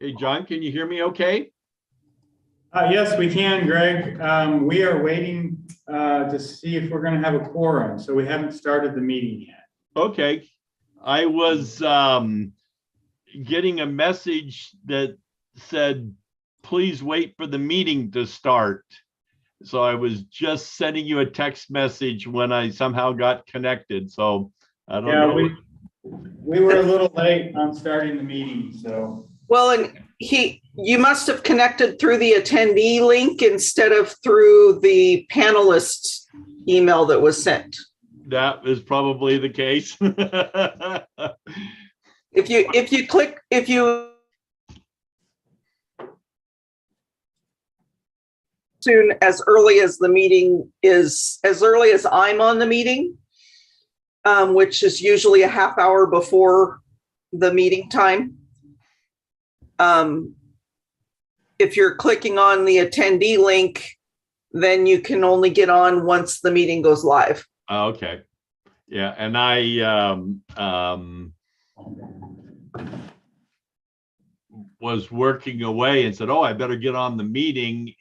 Hey, John, can you hear me okay? Yes, we can, Greg. We are waiting to see if we're going to have a quorum, so we haven't started the meeting yet. Okay. I was getting a message that said, please wait for the meeting to start. So I was just sending you a text message when I somehow got connected. So I don't know. We were a little late on starting the meeting, so. Well, and you must have connected through the attendee link instead of through the panelist email that was sent. That is probably the case. If you soon as early as the meeting is, as early as I'm on the meeting, which is usually a half hour before the meeting time. If you're clicking on the attendee link, then you can only get on once the meeting goes live. Okay. Yeah. And I was working away and said, oh, I better get on the meeting.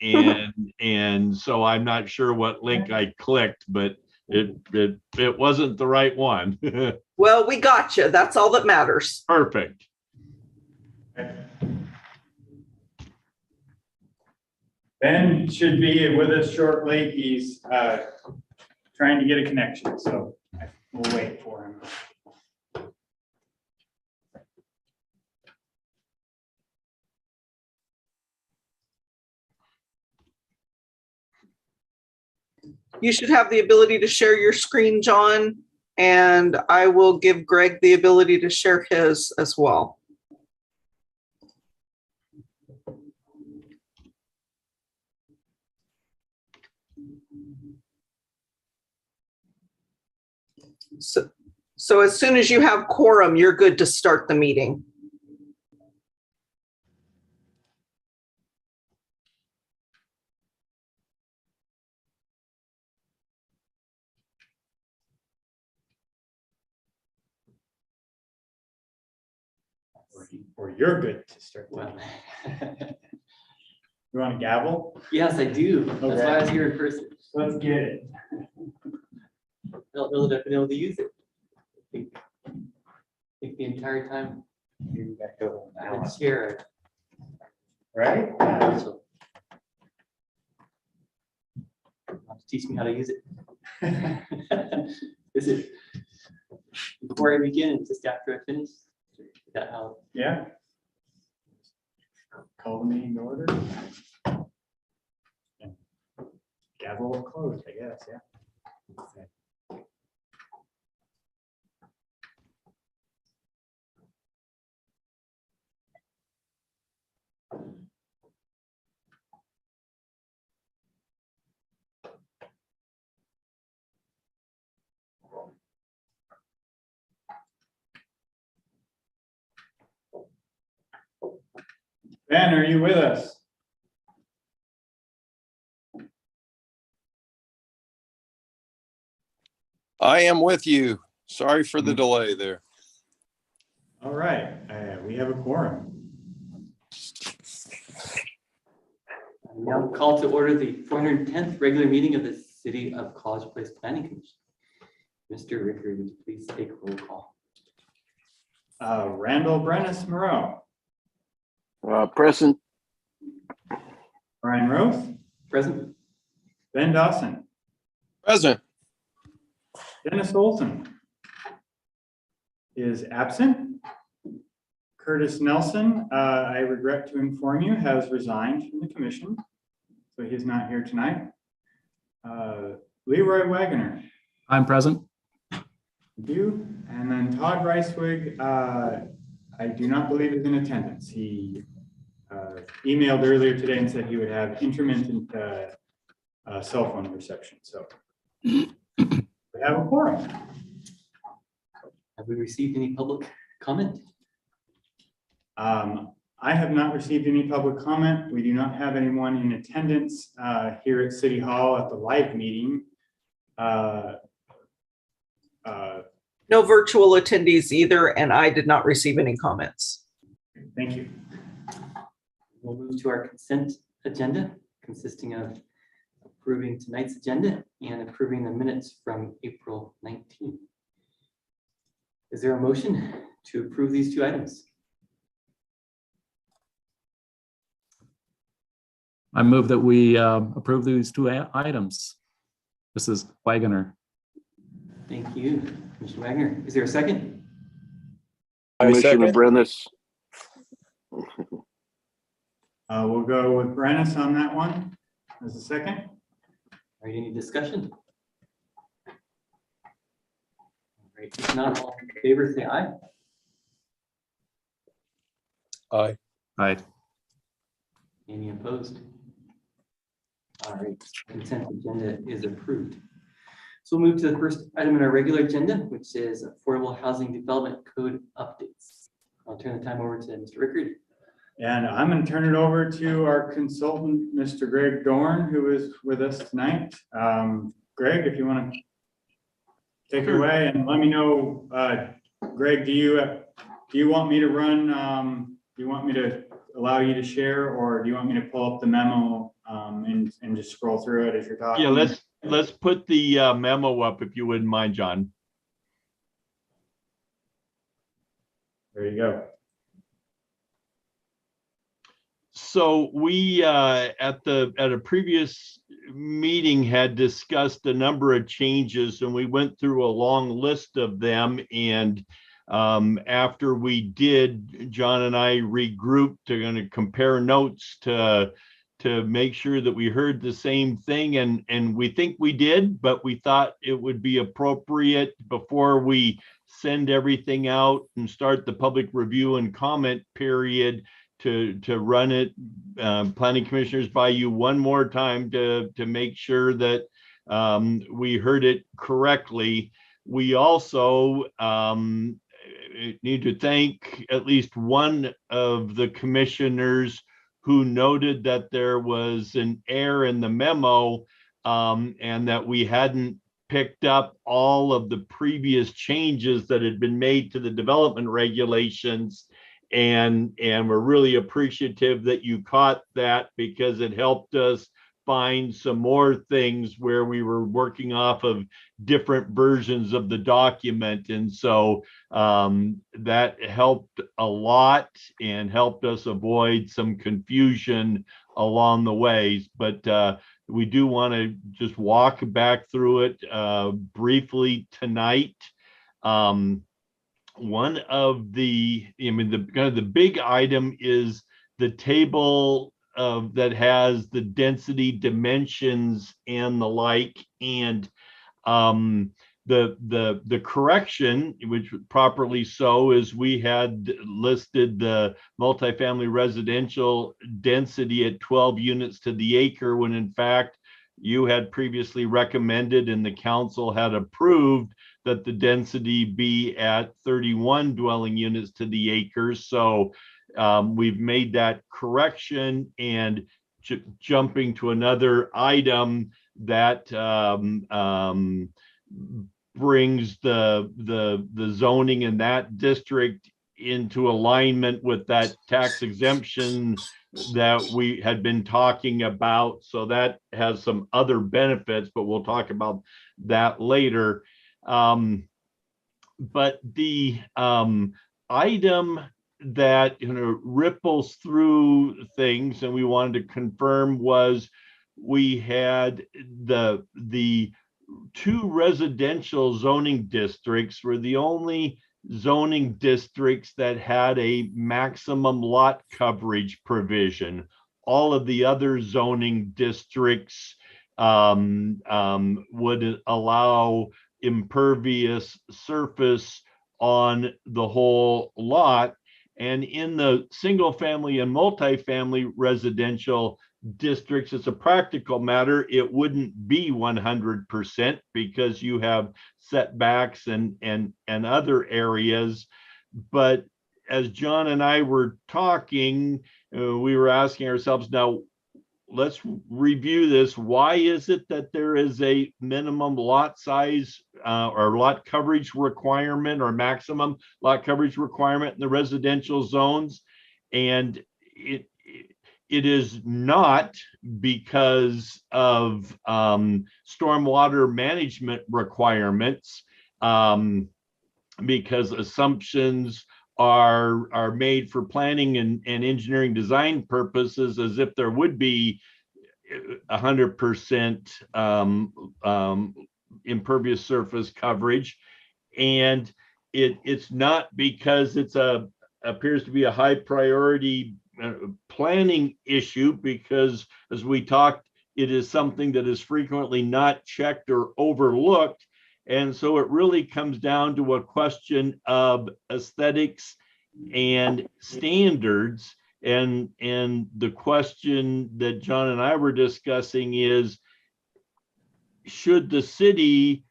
And so I'm not sure what link I clicked, but it wasn't the right one. Well, we got you. That's all that matters. Perfect. Ben should be with us shortly. He's trying to get a connection, so we'll wait for him. You should have the ability to share your screen, John, and I will give Greg the ability to share his as well. So as soon as you have quorum, you're good to start the meeting. Or you're good to start. Well. You want a gavel? Yes, I do. That's Okay. why I was here in person. Let's get it. I don't know that I've been able to use it. I think the entire time You got to go I've been now. here. Right? So teach me how to use it. Is it before I begin? Just after I finish? Is that how? Yeah. Call the meeting to order. Gavel closed, I guess, yeah. Okay. Ben, are you with us? I am with you. Sorry for the delay there. All right, we have a quorum. I now call to order the 410th regular meeting of the City of College Place Planning Commission. Mr. Ricker, would you please take roll call? Randall Brennis Moreau. Present. Brian Roth. Present? Ben Dawson. Present. Dennis Olson is absent. Curtis Nelson, I regret to inform you, has resigned from the commission, so he's not here tonight. Leroy Wagoner. I'm present. Thank you. And then Todd Reiswig, I do not believe is in attendance. He emailed earlier today and said he would have intermittent cell phone reception. So we have a quorum. Have we received any public comment? I have not received any public comment. We do not have anyone in attendance here at City Hall at the live meeting. No virtual attendees either, and I did not receive any comments. Thank you. We'll move to our consent agenda, consisting of approving tonight's agenda and approving the minutes from April 19th. Is there a motion to approve these two items? I move that we approve these two items. This is Wagoner. Thank you, Commissioner Wagner. Is there a second? Commissioner second. Brennis. We'll go with Brennis on that one as a second. All right, any discussion? All right, if not, all in favor, say aye. Aye. Aye. Any opposed? All right, consent agenda is approved. So we'll move to the first item in our regular agenda, which is Affordable Housing Development Code updates. I'll turn the time over to Mr. Rickard. And I'm going to turn it over to our consultant, Mr. Greg Dorn, who is with us tonight. Greg, if you want to take it away and let me know, Greg, do you want me to run, do you want me to allow you to share, or do you want me to pull up the memo and just scroll through it as you're talking? Yeah, let's put the memo up if you wouldn't mind, John. There you go. So we at a previous meeting had discussed a number of changes, and we went through a long list of them. And after we did, John and I regrouped to kind of compare notes to make sure that we heard the same thing, and we think we did, but we thought it would be appropriate before we send everything out and start the public review and comment period to run it, planning commissioners, by you one more time to make sure that we heard it correctly. We also need to thank at least one of the commissioners who noted that there was an error in the memo, and that we hadn't picked up all of the previous changes that had been made to the development regulations. And we're really appreciative that you caught that, because it helped us find some more things where we were working off of different versions of the document. And so that helped a lot and helped us avoid some confusion along the ways. But we do want to just walk back through it briefly tonight. One of the, kind of the big item is the table that has the density dimensions and the like, and the correction, which properly so, is we had listed the multifamily residential density at 12 units to the acre, when in fact you had previously recommended and the council had approved that the density be at 31 dwelling units to the acre. So we've made that correction, and jumping to another item that brings the zoning in that district into alignment with that tax exemption that we had been talking about. So that has some other benefits, but we'll talk about that later. But the item that ripples through things and we wanted to confirm was we had the two residential zoning districts were the only zoning districts that had a maximum lot coverage provision. All of the other zoning districts would allow impervious surface on the whole lot. And in the single family and multifamily residential districts, as a practical matter, it wouldn't be 100% because you have setbacks and other areas. But as John and I were talking, we were asking ourselves, now let's review this. Why is it that there is a minimum lot size or lot coverage requirement or maximum lot coverage requirement in the residential zones? And it is not because of stormwater management requirements, because assumptions are made for planning and engineering design purposes as if there would be 100% impervious surface coverage. And it's not because appears to be a high priority planning issue, because as we talked, it is something that is frequently not checked or overlooked. And so it really comes down to a question of aesthetics and standards. And the question that John and I were discussing is, should the city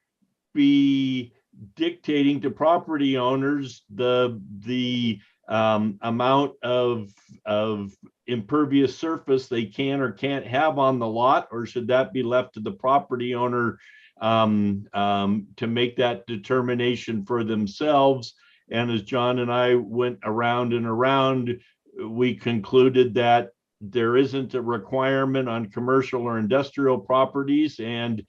be dictating to property owners the amount of impervious surface they can or can't have on the lot, or should that be left to the property owner to make that determination for themselves? And as John and I went around and around, we concluded that there isn't a requirement on commercial or industrial properties, and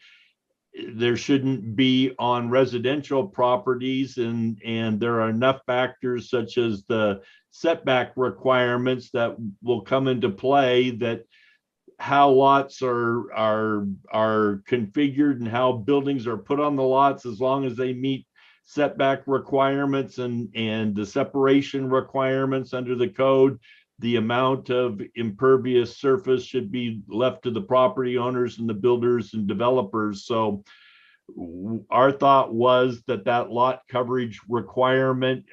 there shouldn't be on residential properties, and there are enough factors such as the setback requirements that will come into play, that how lots are configured and how buildings are put on the lots, as long as they meet setback requirements and the separation requirements under the code, the amount of impervious surface should be left to the property owners and the builders and developers. So our thought was that lot coverage requirement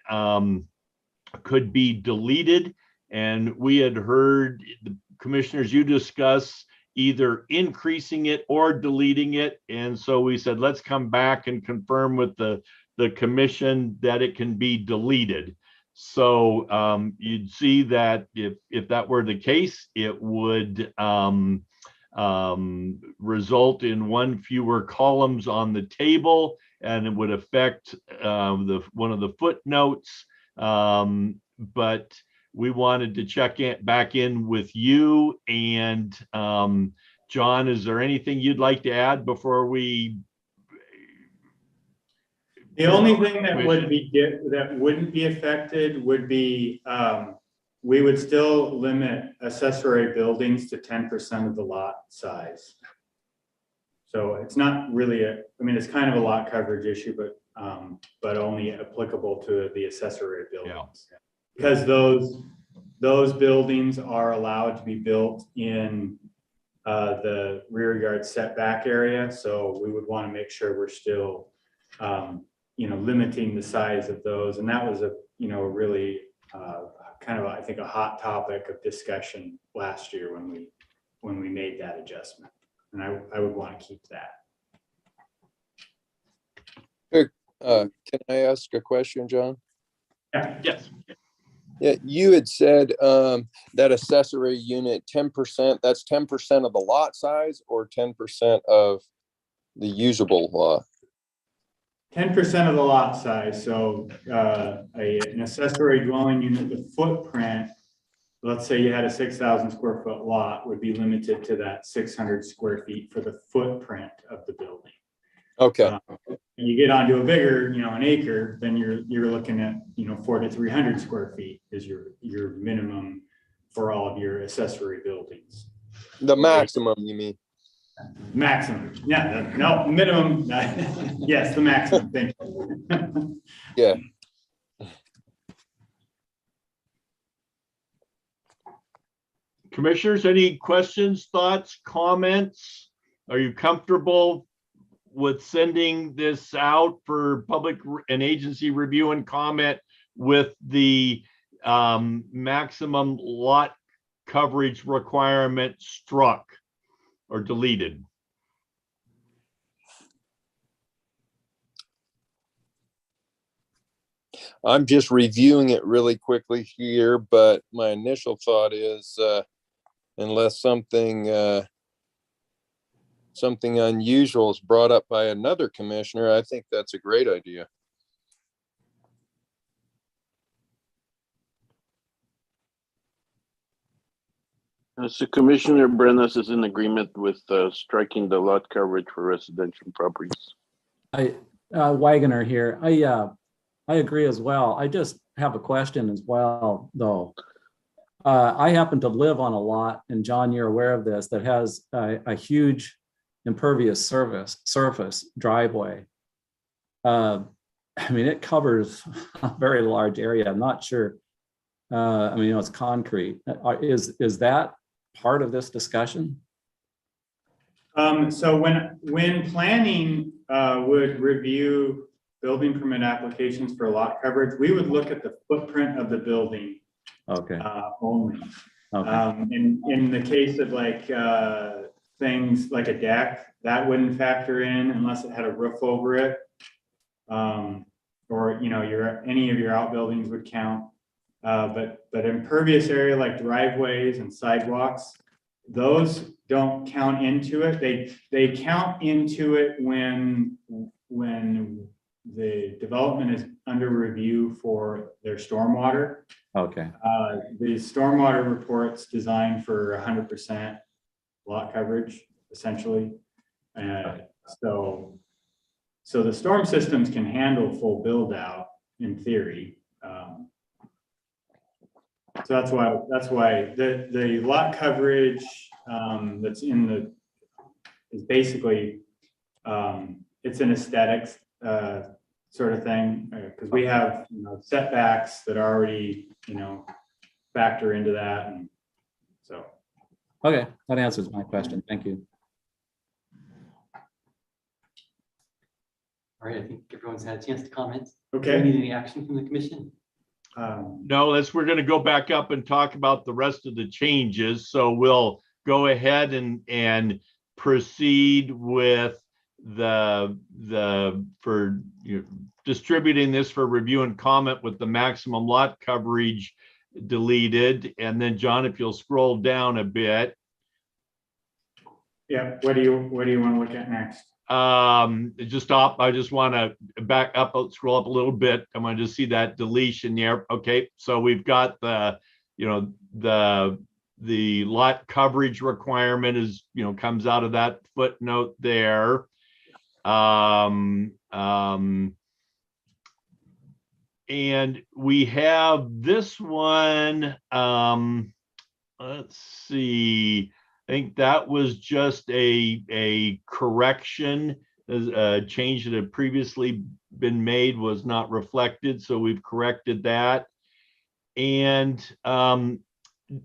could be deleted. And we had heard the commissioners, you discuss either increasing it or deleting it. And so we said, let's come back and confirm with the commission that it can be deleted. So you'd see that if that were the case, it would result in one fewer columns on the table, and it would affect one of the footnotes. But we wanted to check back in with you. And John, is there anything you'd like to add before we? The only thing that wouldn't be affected would be, we would still limit accessory buildings to 10% of the lot size. So it's not really it's kind of a lot coverage issue, but only applicable to the accessory buildings. Yeah. Because those buildings are allowed to be built in the rear yard setback area. So we would want to make sure we're still limiting the size of those. And that was a really kind of, I think, a hot topic of discussion last year when we made that adjustment. And I would want to keep that. Can I ask a question, John? Yeah. Yes. Yeah, you had said that accessory unit 10%, that's 10% of the lot size or 10% of the usable lot? 10% of the lot size. So an accessory dwelling unit with footprint, let's say you had a 6,000 square foot lot, would be limited to that 600 square feet for the footprint of the building. Okay. You get onto a bigger, an acre, then you're looking at 400 to 300 square feet is your minimum for all of your accessory buildings. The maximum, you mean? Maximum. Yeah. No, minimum. Yes, the maximum. Thank you. Yeah. Commissioners, any questions, thoughts, comments? Are you comfortable with sending this out for public and agency review and comment with the maximum lot coverage requirement struck or deleted? I'm just reviewing it really quickly here, but my initial thought is unless something unusual is brought up by another commissioner, I think that's a great idea. So Commissioner Brenas is in agreement with striking the lot coverage for residential properties. Wagoner here. I agree as well. I just have a question as well, though. I happen to live on a lot, and John, you're aware of this, that has a huge impervious surface driveway. I mean, it covers a very large area. I'm not sure. I mean, it's concrete. Is that part of this discussion? So when planning would review building permit applications for lot coverage, we would look at the footprint of the building Okay. only. Okay. In the case of like things like a deck, that wouldn't factor in unless it had a roof over it. Or any of your outbuildings would count. But impervious area like driveways and sidewalks, those don't count into it. They count into it when the development is under review for their stormwater. Okay. The stormwater report's designed for 100% lot coverage, essentially. So the storm systems can handle full build out in theory. So that's why the lot coverage that's is basically it's an aesthetics sort of thing, because we have setbacks that already factor into that, and so. Okay, that answers my question. Thank you. All right, I think everyone's had a chance to comment. Do we Okay. need any action from the commission? No, we're going to go back up and talk about the rest of the changes. So we'll go ahead and proceed with for distributing this for review and comment with the maximum lot coverage deleted. And then John, if you'll scroll down a bit. Yeah, what do you want to look at next? Just stop. I just want to back up, scroll up a little bit. I want to just see that deletion there. Okay, so we've got the lot coverage requirement is comes out of that footnote there. And we have this one. Let's see. I think that was just a correction. A change that had previously been made was not reflected, so we've corrected that. And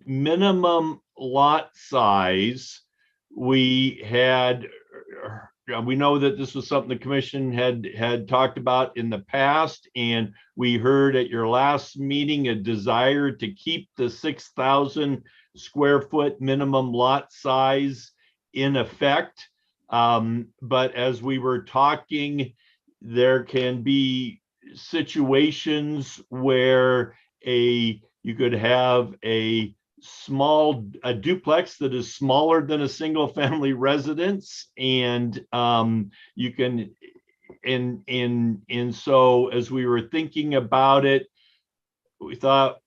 minimum lot size, we know that this was something the commission had talked about in the past, and we heard at your last meeting a desire to keep the 6,000 square foot minimum lot size in effect. But as we were talking, there can be situations where you could have a duplex that is smaller than a single family residence, and you can so as we were thinking about it, we thought,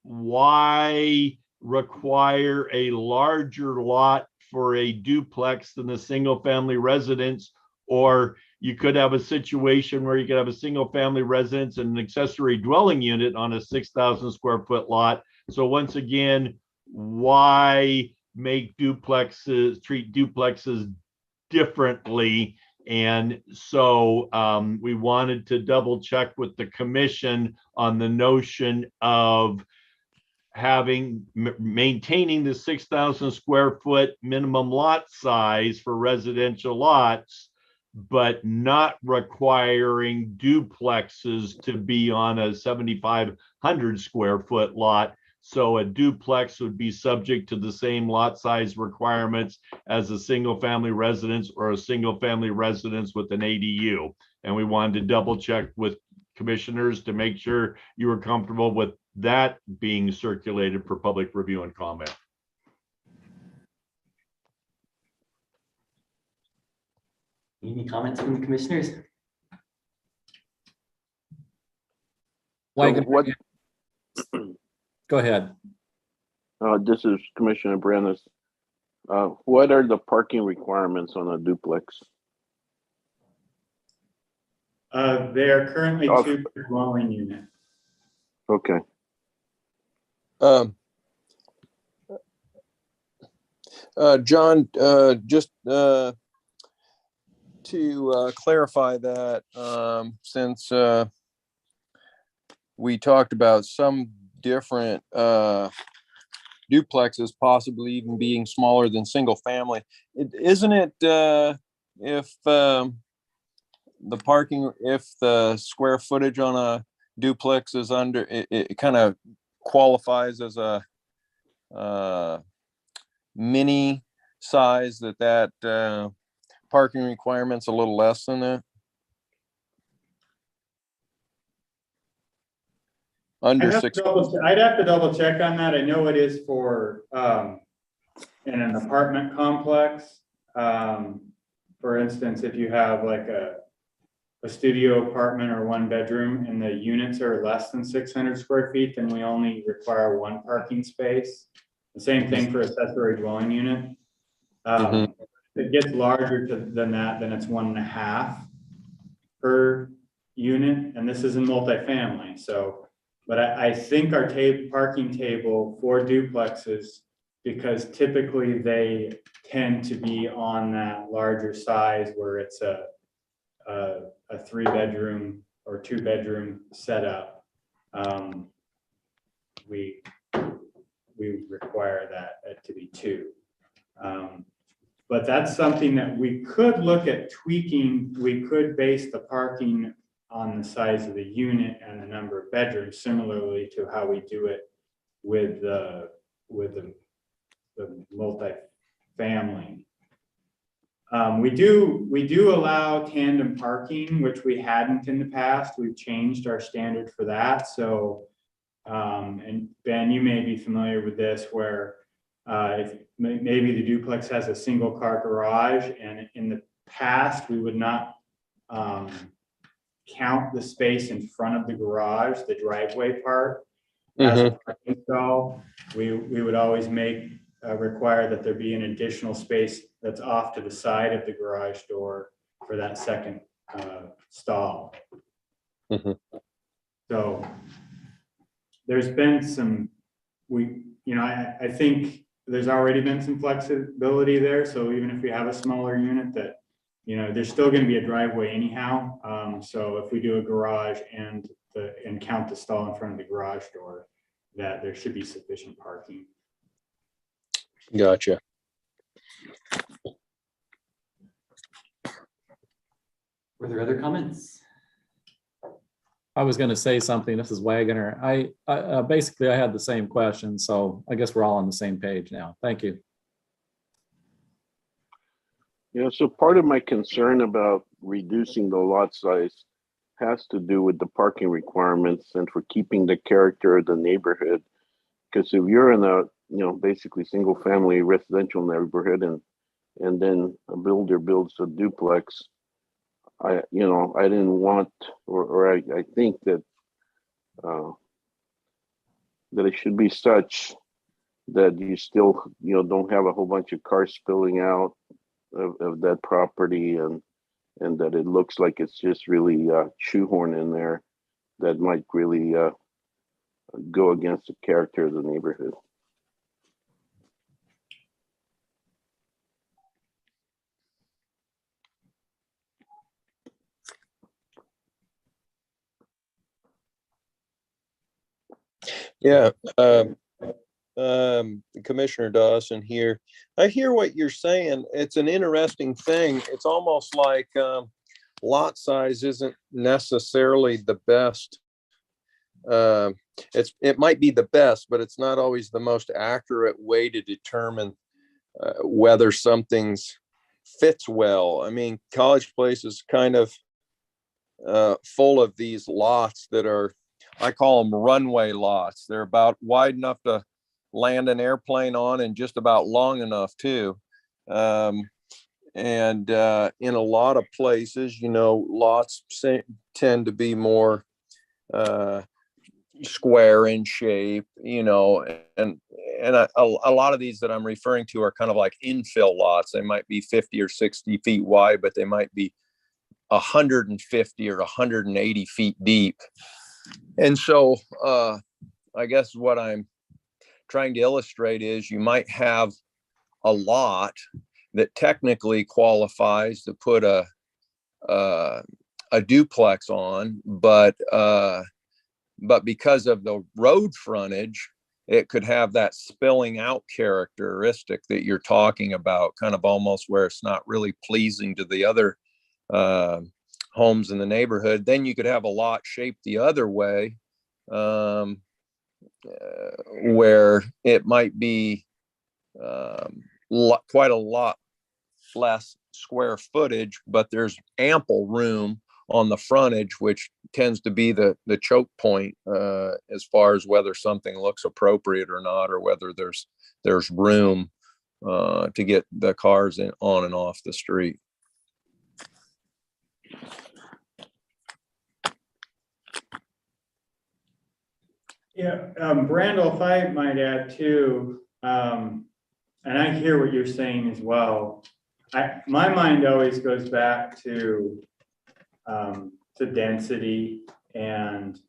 why require a larger lot for a duplex than a single family residence? Or you could have a situation where you could have a single family residence and an accessory dwelling unit on a 6,000 square foot lot. So once again, why treat duplexes differently? And so we wanted to double check with the commission on the notion of maintaining the 6,000 square foot minimum lot size for residential lots, but not requiring duplexes to be on a 7,500 square foot lot. So a duplex would be subject to the same lot size requirements as a single family residence or a single family residence with an ADU. And we wanted to double check with commissioners to make sure you were comfortable with that being circulated for public review and comment. Any comments from the commissioners? So what, Go ahead. This is Commissioner Brennan. What are the parking requirements on a duplex? They are currently Oh. 2 per dwelling unit. Okay. John, just to clarify that, since we talked about some different duplexes possibly even being smaller than single family, isn't it if the square footage on a duplex is under, it kind of qualifies as a mini size, that parking requirement's a little less than that? Under 6. I'd have to double check on that. I know it is for, in an apartment complex. For instance, if you have like a studio apartment or 1 bedroom and the units are less than 600 square feet, then we only require 1 parking space. The same thing for accessory dwelling unit. If it gets larger than that, then it's 1.5 per unit, and this is in multifamily. So, but I think our parking table for duplexes, because typically they tend to be on that larger size where it's a 3-bedroom or 2-bedroom setup. We require that to be 2. But that's something that we could look at tweaking. We could base the parking on the size of the unit and the number of bedrooms, similarly to how we do it with the multifamily. We do allow tandem parking, which we hadn't in the past. We've changed our standard for that. So, and Ben, you may be familiar with this, where if maybe the duplex has a single car garage, and in the past we would not count the space in front of the garage, the driveway part, as a parking stall. We would always require that there be an additional space that's off to the side of the garage door for that second stall. So there's been some, I think there's already been some flexibility there. So even if we have a smaller unit, that, there's still going to be a driveway anyhow. So if we do a garage and count the stall in front of the garage door, that there should be sufficient parking. Gotcha. Were there other comments? I was going to say something. This is Wagoner. I basically, I had the same question, so I guess we're all on the same page now. Thank you. Yeah, so part of my concern about reducing the lot size has to do with the parking requirements and for keeping the character of the neighborhood. Because if you're in a, basically single family residential neighborhood, and then a builder builds a duplex, I didn't want, or I think that that it should be such that you still, don't have a whole bunch of cars spilling out of that property, and that it looks like it's just really shoehorned in there. That might really go against the character of the neighborhood. Yeah. Commissioner Dawson here. I hear what you're saying. It's an interesting thing. It's almost like lot size isn't necessarily the best. It might be the best, but it's not always the most accurate way to determine whether something's fits well. I mean, College Place is kind of full of these lots that are, I call them runway lots. They're about wide enough to land an airplane on, and just about long enough too. And in a lot of places, lots tend to be more square in shape, and a lot of these that I'm referring to are kind of like infill lots. They might be 50 or 60 feet wide, but they might be 150 or 180 feet deep. And so I guess what I'm trying to illustrate is you might have a lot that technically qualifies to put a duplex on, but because of the road frontage, it could have that spilling out characteristic that you're talking about, kind of almost where it's not really pleasing to the other homes in the neighborhood. Then you could have a lot shaped the other way, where it might be quite a lot less square footage, but there's ample room on the frontage, which tends to be the choke point as far as whether something looks appropriate or not, or whether there's room to get the cars on and off the street. Yeah, Brandel, if I might add too, and I hear what you're saying as well. My mind always goes back to density, and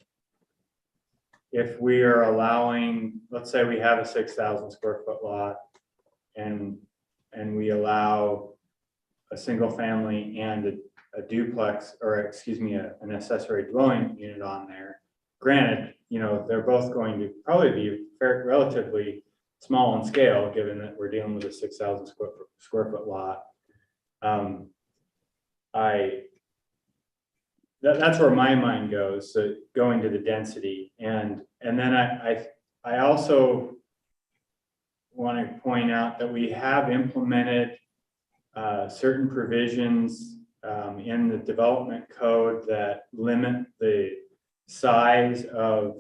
if we are allowing, let's say we have a 6,000 square foot lot, and we allow a single family and a duplex, or excuse me, an accessory dwelling unit on there. Granted, they're both going to probably be relatively small in scale, given that we're dealing with a 6,000 square foot lot. That's where my mind goes. So going to the density, and then I also want to point out that we have implemented certain provisions in the development code that limit the size of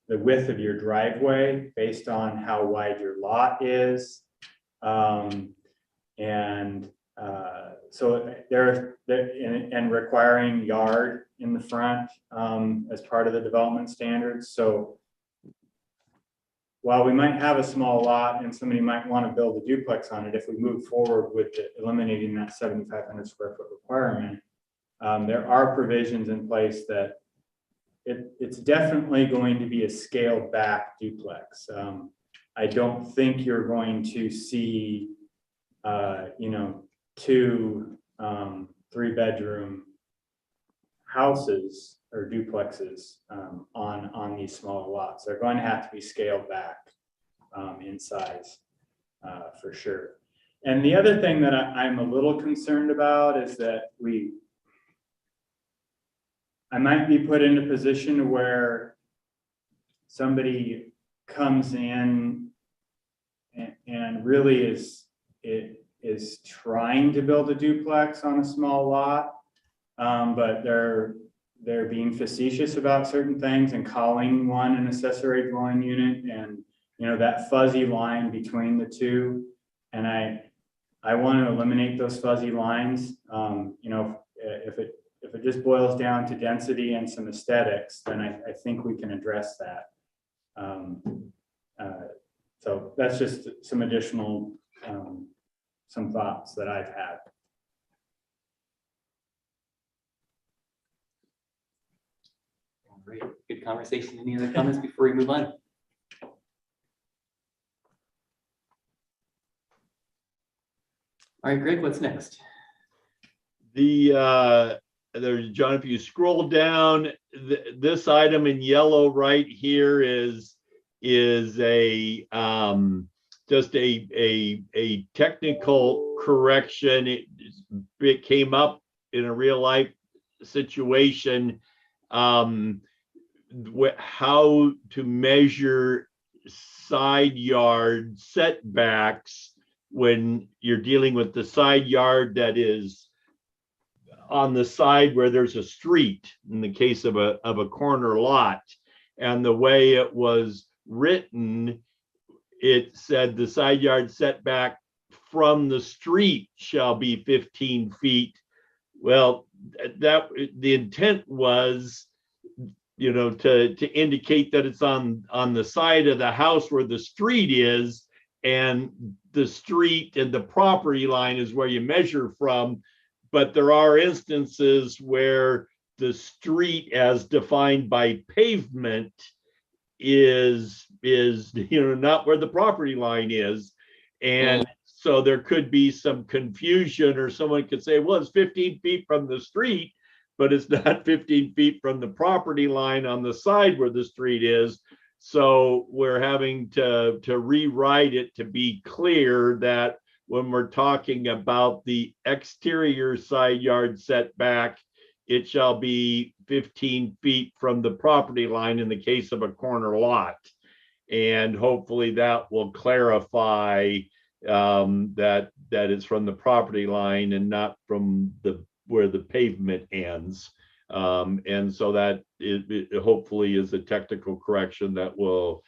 the width of your driveway based on how wide your lot is. So and requiring yard in the front as part of the development standards. So while we might have a small lot and somebody might want to build a duplex on it, if we move forward with eliminating that 7,500 square foot requirement, there are provisions in place that it's definitely going to be a scaled back duplex. I don't think you're going to see, two 3-bedroom houses or duplexes on these small lots. They're going to have to be scaled back in size for sure. And the other thing that I'm a little concerned about is that I might be put in a position where somebody comes in and really is trying to build a duplex on a small lot, but they're being facetious about certain things and calling one an accessory dwelling unit, and that fuzzy line between the two. And I want to eliminate those fuzzy lines. If it just boils down to density and some aesthetics, then I think we can address that. So that's just some additional some thoughts that I've had. Great, good conversation. Any other comments before we move on? All right, Greg, what's next? There's, John, if you scroll down, this item in yellow right here is a just a technical correction. It came up in a real life situation, how to measure side yard setbacks when you're dealing with the side yard that is on the side where there's a street, in the case of a corner lot. And the way it was written, it said the side yard setback from the street shall be 15 feet. Well, that the intent was to indicate that it's on the side of the house where the street is, and the street and the property line is where you measure from. But there are instances where the street as defined by pavement is not where the property line is. And so there could be some confusion, or someone could say, well, it's 15 feet from the street, but it's not 15 feet from the property line on the side where the street is. So we're having to rewrite it to be clear that when we're talking about the exterior side yard setback, it shall be 15 feet from the property line in the case of a corner lot. And hopefully that will clarify that it's from the property line and not from where the pavement ends. And so that it hopefully is a technical correction that will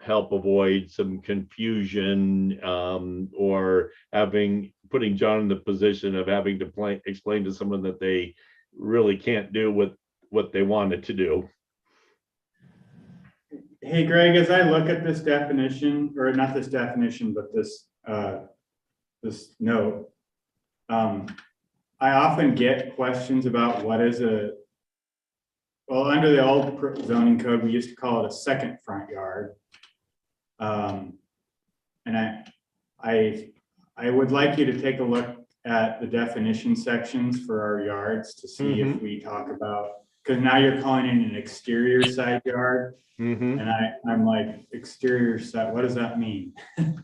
help avoid some confusion, or putting John in the position of having to explain to someone that they really can't do what they wanted to do. Hey, Greg, as I look at this definition, or not this definition, but this note, I often get questions about what is under the old zoning code, we used to call it a second front yard. And I would like you to take a look at the definition sections for our yards to see if we talk about, because now you're calling it an exterior side yard. And I'm like, exterior side, what does that mean?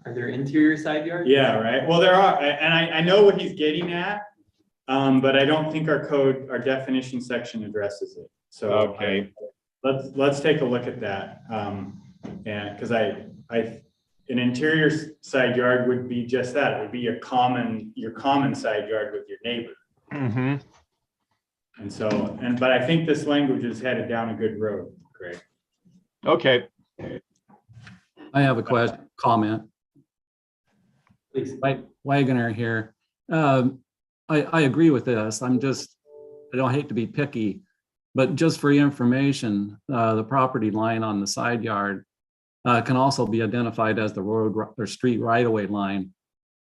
Are there interior side yards? Yeah, right. Well, there are, and I know what he's getting at, but I don't think our definition section addresses it. So okay, let's take a look at that. And because an interior side yard would be just that. It would be your common side yard with your neighbor. And so, but I think this language is headed down a good road, Greg. Okay. I have a comment. Please. Wagoner here. I agree with this. I don't hate to be picky, but just for your information, the property line on the side yard can also be identified as the road or street right-of-way line.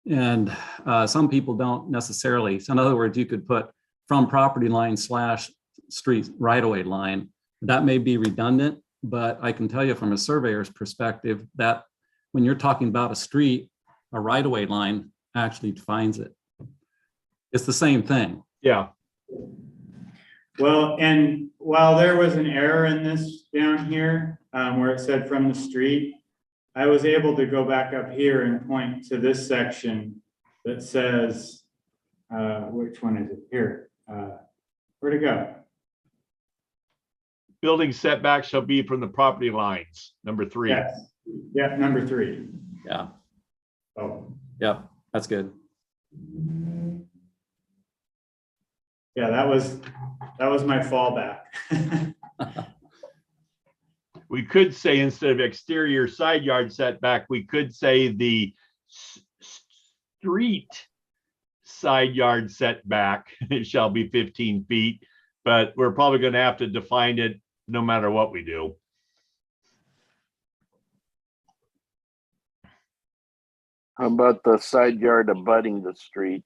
And some people don't necessarily. So in other words, you could put from property line / street right-of-way line. That may be redundant, but I can tell you from a surveyor's perspective that when you're talking about a street, a right-of-way line actually defines it. It's the same thing. Yeah. Well, and while there was an error in this down here, where it said from the street, I was able to go back up here and point to this section that says, which one is it here? Where'd it go? Building setbacks shall be from the property lines, number 3. Yes. Yeah, number 3. Yeah. Oh. Yep. That's good. Yeah, that was my fallback. We could say, instead of exterior side yard setback, we could say the street side yard setback shall be 15 feet, but we're probably going to have to define it no matter what we do. How about the side yard abutting the street?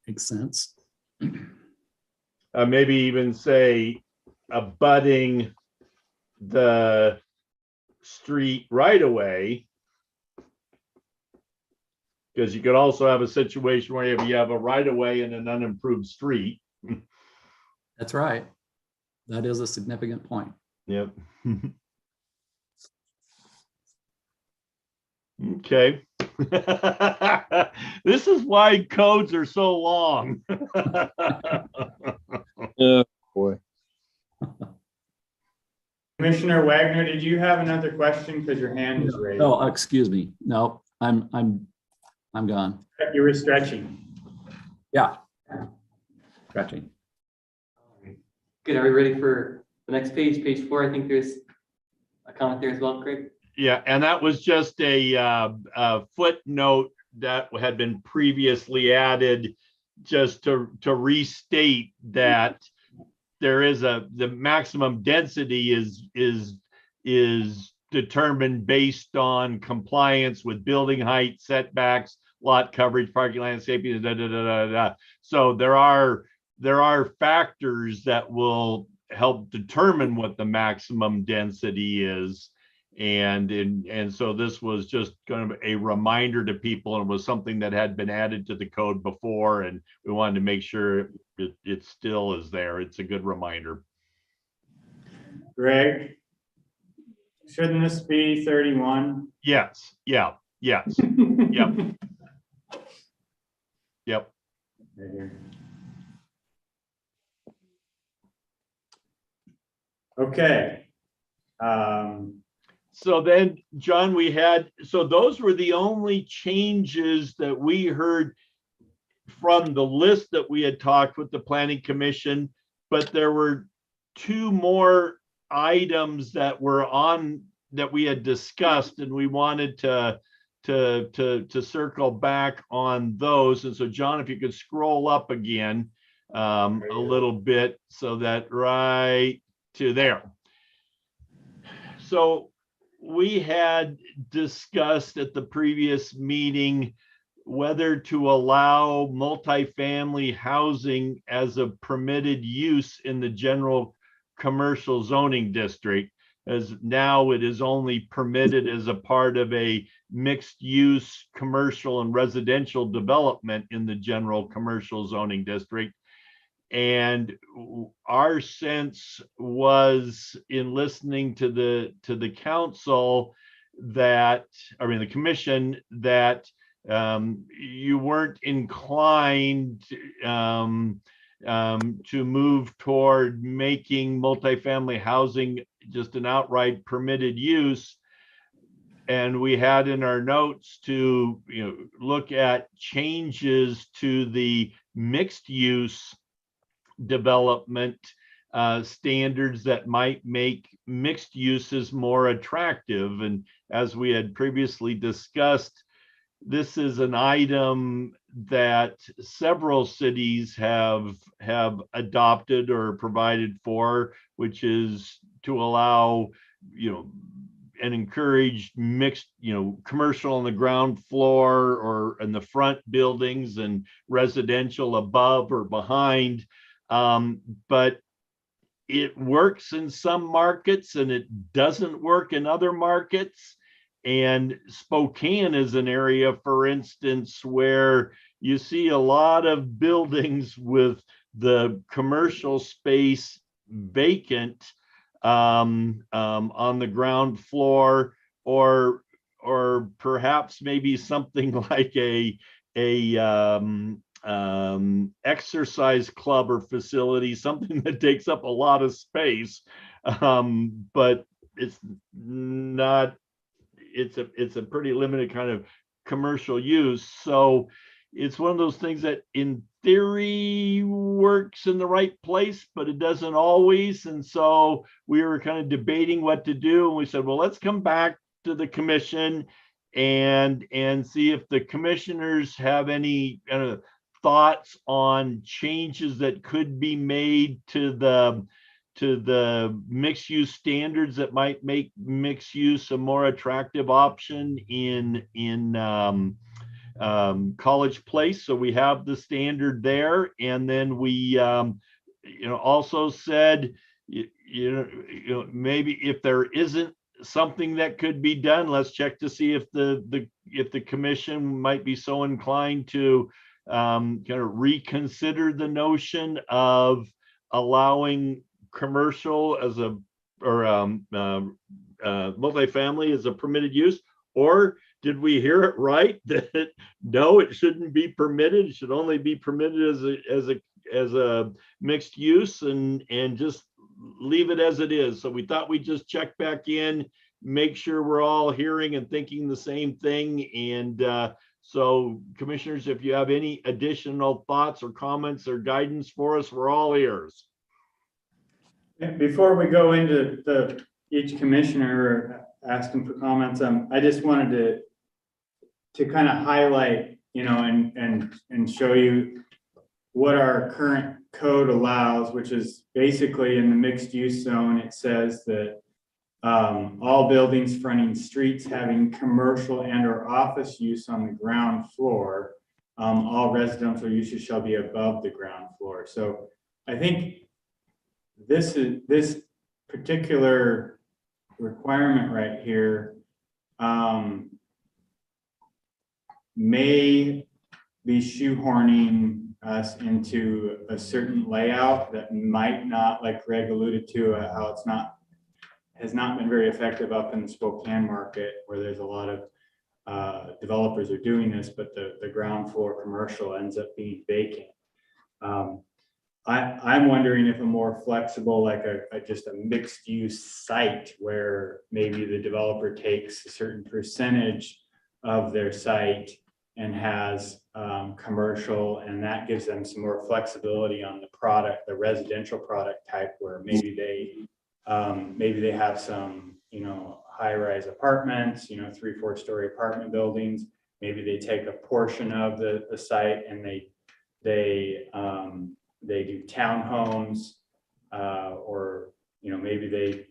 Makes sense. Maybe even say abutting the street right away, because you could also have a situation where you have a right of way in an unimproved street. That's right. That is a significant point. Yep. Okay. This is why codes are so long. Oh, boy. Commissioner Wagner, did you have another question? Because your hand is raised. Oh, excuse me. No, I'm gone. You were stretching. Yeah. Stretching. Good. Are we ready for the next page? Page 4. I think there's a comment there as well, Craig. Yeah, and that was just a footnote that had been previously added just to restate that there is the maximum density is determined based on compliance with building height, setbacks, lot coverage, parking, landscaping, da, da, da, da, da. So there are factors that will help determine what the maximum density is. And so this was just kind of a reminder to people, and was something that had been added to the code before, and we wanted to make sure it still is there. It's a good reminder. Greg, shouldn't this be 31? Yes, yes. Yep. Yep. Right here. Okay. So then, John, so those were the only changes that we heard from the list that we had talked with the planning commission, but there were two more items that we had discussed, and we wanted to circle back on those. And so, John, if you could scroll up again a little bit, so that right to there. So we had discussed at the previous meeting whether to allow multifamily housing as a permitted use in the general commercial zoning district, as now it is only permitted as a part of a mixed use commercial and residential development in the general commercial zoning district. And our sense was, in listening to the council, that, I mean, the commission, that you weren't inclined to move toward making multifamily housing just an outright permitted use. And we had in our notes to look at changes to the mixed use development standards that might make mixed uses more attractive. And as we had previously discussed, this is an item that several cities have adopted or provided for, which is to allow, and encourage mixed, commercial on the ground floor or in the front buildings and residential above or behind. But it works in some markets and it doesn't work in other markets. And Spokane is an area, for instance, where you see a lot of buildings with the commercial space vacant on the ground floor, or perhaps maybe something like a exercise club or facility, something that takes up a lot of space, but it's not. It's a pretty limited kind of commercial use. So it's one of those things that in theory works in the right place, but it doesn't always. And so we were kind of debating what to do. And we said, well, let's come back to the commission and see if the commissioners have any thoughts on changes that could be made to the mixed use standards that might make mixed use a more attractive option in College Place. So we have the standard there, and then we also said maybe if there isn't something that could be done, let's check to see if the commission might be so inclined to kind of reconsider the notion of allowing commercial as multifamily as a permitted use. Or did we hear it right that no, it shouldn't be permitted, it should only be permitted as a mixed use, and just leave it as it is? So we thought we'd just check back in, make sure we're all hearing and thinking the same thing. And so commissioners, if you have any additional thoughts or comments or guidance for us, we're all ears. Before we go into each commissioner asking for comments, I just wanted to kind of highlight, and show you what our current code allows, which is basically in the mixed use zone, it says that all buildings fronting streets having commercial and or office use on the ground floor, all residential uses shall be above the ground floor. So I think this particular requirement right here may be shoehorning us into a certain layout that might not, like Greg alluded to, how it's not, has not been very effective up in the Spokane market, where there's a lot of developers are doing this, but the ground floor commercial ends up being vacant. I'm wondering if a more flexible, like just a mixed use site where maybe the developer takes a certain percentage of their site and has commercial, and that gives them some more flexibility on the product, the residential product type, where maybe they have some, high-rise apartments, 3-4 story apartment buildings. Maybe they take a portion of the site and they do townhomes, or maybe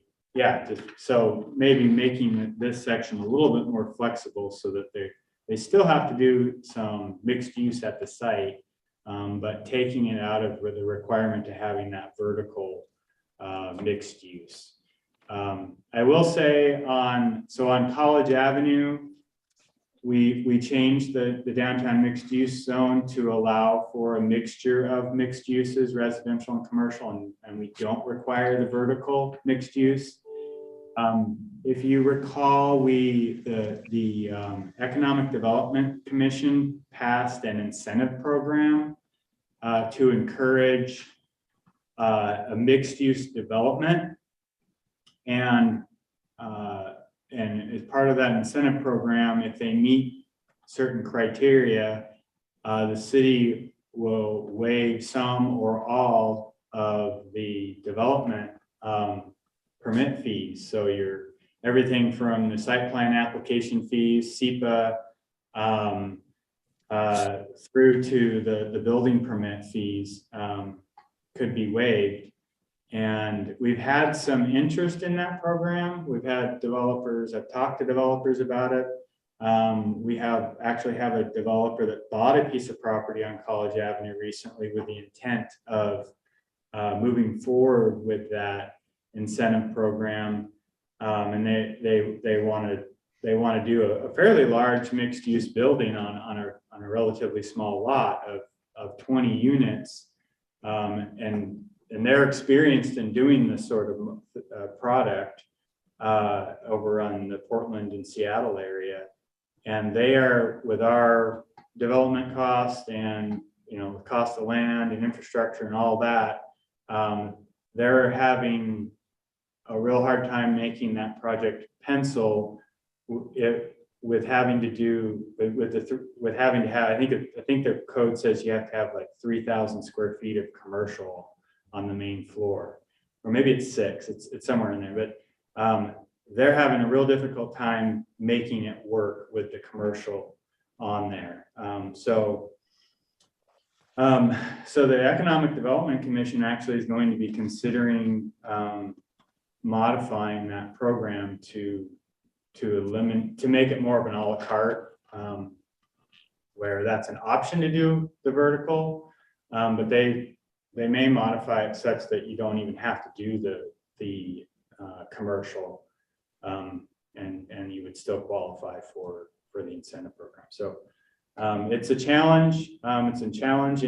so maybe making this section a little bit more flexible so that they still have to do some mixed use at the site, but taking it out of the requirement to having that vertical mixed use. I will say on College Avenue, we changed the downtown mixed use zone to allow for a mixture of mixed uses, residential and commercial, and we don't require the vertical mixed use. If you recall, the Economic Development Commission passed an incentive program to encourage a mixed use development, and as part of that incentive program, if they meet certain criteria, the city will waive some or all of the development permit fees. So everything from the site plan application fees, SEPA, through to the building permit fees could be waived. And we've had some interest in that program. We've had developers, I've talked to developers about it. We actually have a developer that bought a piece of property on College Avenue recently with the intent of moving forward with that incentive program. And they want to do a fairly large mixed use building on a relatively small lot of 20 units. And they're experienced in doing this sort of product over on the Portland and Seattle area. And they are, with our development cost and, the cost of land and infrastructure and all that, they're having a real hard time making that project pencil with having to have, I think the code says you have to have like 3,000 square feet of commercial on the main floor, or maybe it's 6, it's somewhere in there, but they're having a real difficult time making it work with the commercial on there. So the Economic Development Commission actually is going to be considering modifying that program to make it more of an a la carte, where that's an option to do the vertical, but they may modify it such that you don't even have to do the commercial, and you would still qualify for the incentive program. So it's a challenge. It's a challenge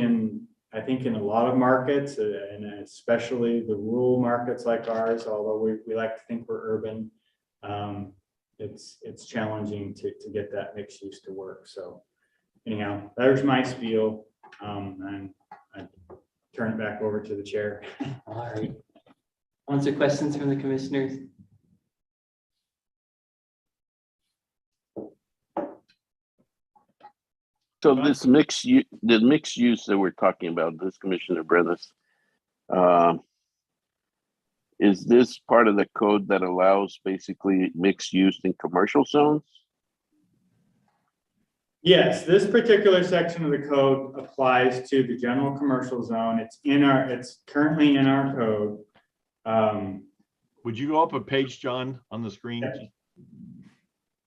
I think in a lot of markets, and especially the rural markets like ours, although we like to think we're urban. It's challenging to get that mixed use to work. So anyhow, there's my spiel, and I turn it back over to the chair. All right. Answer questions from the commissioners. So this the mixed use that we're talking about, this Commissioner Brenes, is this part of the code that allows basically mixed use in commercial zones? Yes, this particular section of the code applies to the general commercial zone. It's currently in our code. Would you go up a page, John, on the screen? Yeah.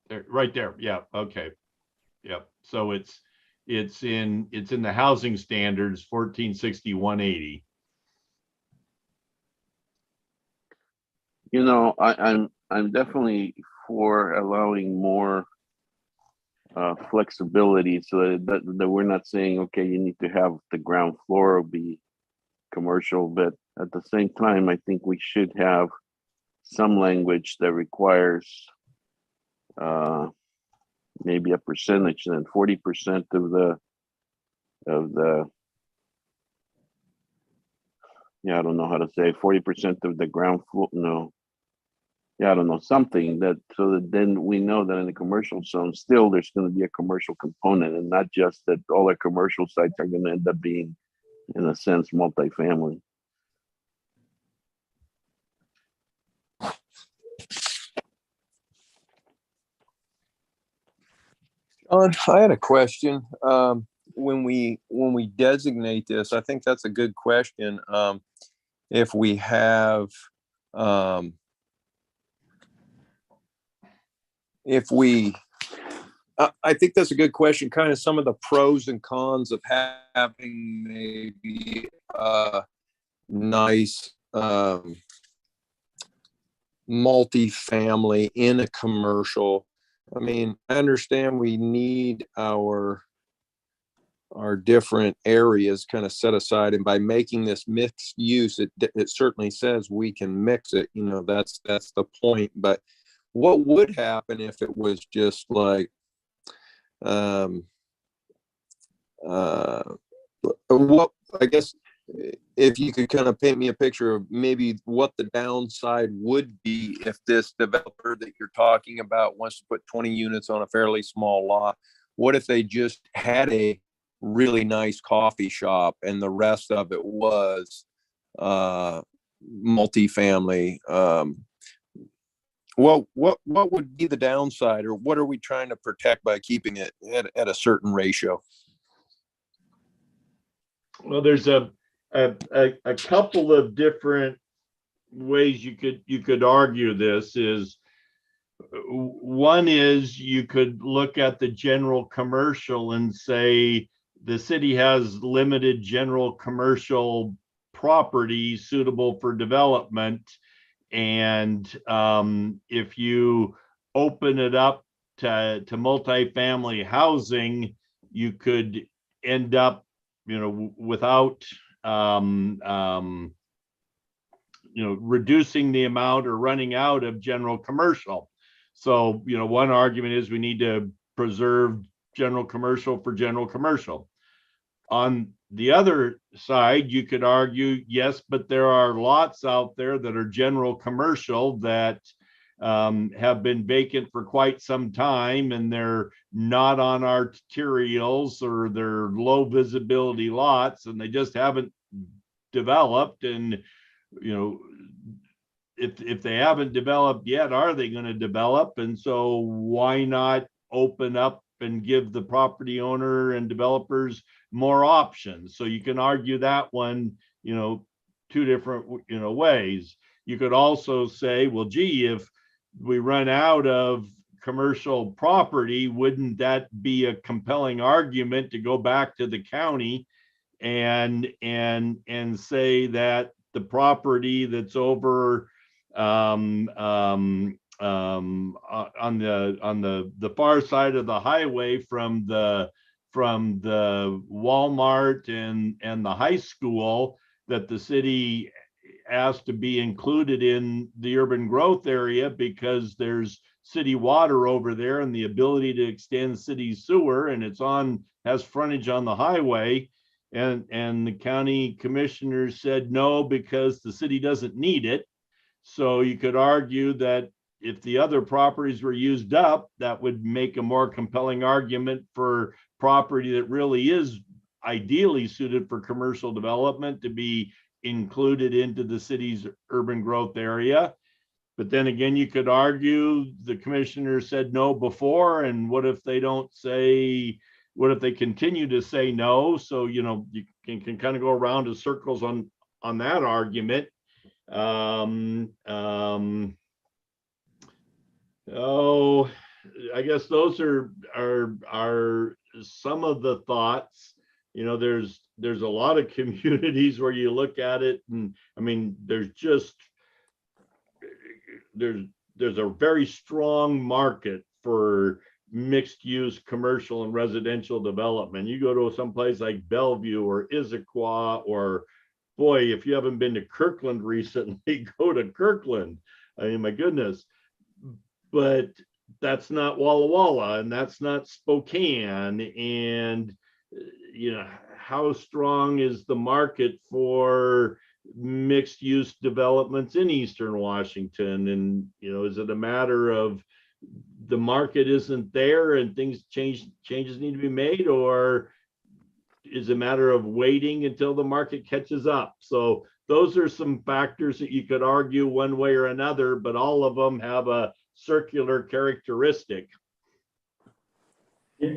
There, right there. Yeah, okay. Yep. So it's in the housing standards 1460-180. You know, I'm definitely for allowing more flexibility so that we're not saying, okay, you need to have the ground floor be commercial, but at the same time, I think we should have some language that requires maybe a percentage, then 40% of the yeah, I don't know how to say 40% of the ground floor. No, yeah, I don't know, something that so that then we know that in the commercial zone still there's going to be a commercial component, and not just that all our commercial sites are going to end up being, in a sense, multifamily. I had a question. When we designate this, I think that's a good question. If we have, if we, I think that's a good question. Kind of some of the pros and cons of having maybe nice multifamily in a commercial. I mean, I understand we need our different areas kind of set aside, and by making this mixed use, it certainly says we can mix it. You know, that's the point. But what would happen if it was just like, what, I guess, if you could kind of paint me a picture of maybe what the downside would be if this developer that you're talking about wants to put 20 units on a fairly small lot. What if they just had a really nice coffee shop and the rest of it was multifamily? What would be the downside, or what are we trying to protect by keeping it at a certain ratio? Well, there's a couple of different ways you could argue this. Is one is you could look at the general commercial and say the city has limited general commercial property suitable for development, and if you open it up to multifamily housing, you could end up, without reducing the amount or running out of general commercial. So, one argument is we need to preserve general commercial for general commercial. On the other side, you could argue, yes, but there are lots out there that are general commercial that have been vacant for quite some time, and they're not on arterials, or they're low visibility lots, and they just haven't developed. And if they haven't developed yet, are they going to develop? And so why not open up and give the property owner and developers more options? So you can argue that one, two different ways. You could also say, well, gee, if we run out of commercial property, wouldn't that be a compelling argument to go back to the county and say that the property that's over on the far side of the highway from the Walmart and the high school, that the city asked to be included in the urban growth area because there's city water over there and the ability to extend city sewer, and has frontage on the highway, and the county commissioners said no because the city doesn't need it. So you could argue that if the other properties were used up, that would make a more compelling argument for property that really is ideally suited for commercial development to be included into the city's urban growth area. But then again, you could argue the commissioner said no before, and what if they don't say, what if they continue to say no? So, you know, you can kind of go around in circles on that argument. Oh, I guess those are some of the thoughts. You know, there's a lot of communities where you look at it, and I mean, there's a very strong market for mixed use commercial and residential development. You go to some place like Bellevue or Issaquah, or boy, if you haven't been to Kirkland recently, go to Kirkland. I mean, my goodness. But that's not Walla Walla, and that's not Spokane. And, you know, how strong is the market for mixed use developments in Eastern Washington? And, you know, is it a matter of the market isn't there and changes need to be made, or is it a matter of waiting until the market catches up? So those are some factors that you could argue one way or another, but all of them have a circular characteristic.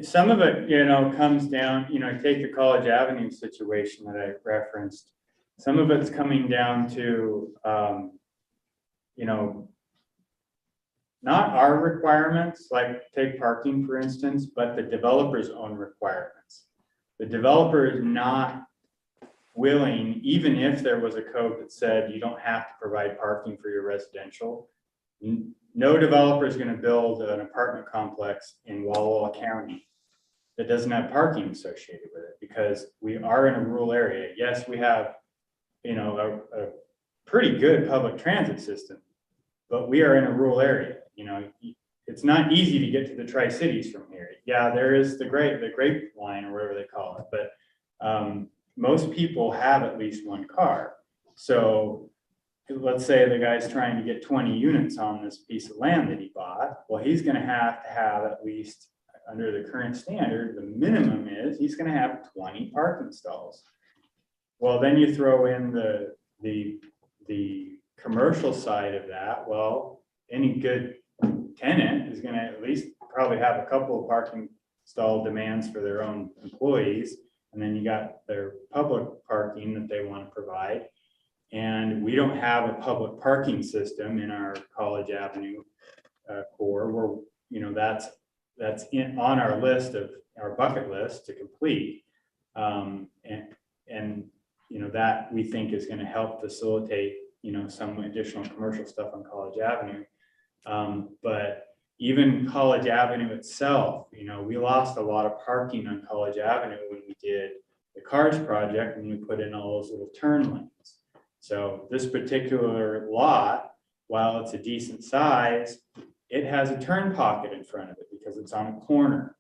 Some of it, you know, comes down, you know, take the College Avenue situation that I referenced. Some of it's coming down to, you know, not our requirements, like take parking, for instance, but the developer's own requirements. The developer is not willing, even if there was a code that said you don't have to provide parking for your residential. No developer is going to build an apartment complex in Walla Walla County that doesn't have parking associated with it, because we are in a rural area. Yes, we have, you know, a pretty good public transit system, but we are in a rural area. You know, it's not easy to get to the Tri-Cities from here. Yeah, there is the grapevine or whatever they call it, but most people have at least one car. So let's say the guy's trying to get 20 units on this piece of land that he bought. Well, he's going to have at least, under the current standard, the minimum is he's going to have 20 parking stalls. Well, then you throw in the commercial side of that. Well, any good tenant is going to at least probably have a couple of parking stall demands for their own employees. And then you got their public parking that they want to provide. And we don't have a public parking system in our College Avenue core, where, you know, that's on our list of our bucket list to complete. And you know, that we think is going to help facilitate, you know, some additional commercial stuff on College Avenue. But even College Avenue itself, you know, we lost a lot of parking on College Avenue when we did the CARS project, and we put in all those little turn lanes. So this particular lot, while it's a decent size, it has a turn pocket in front of it because it's on a corner.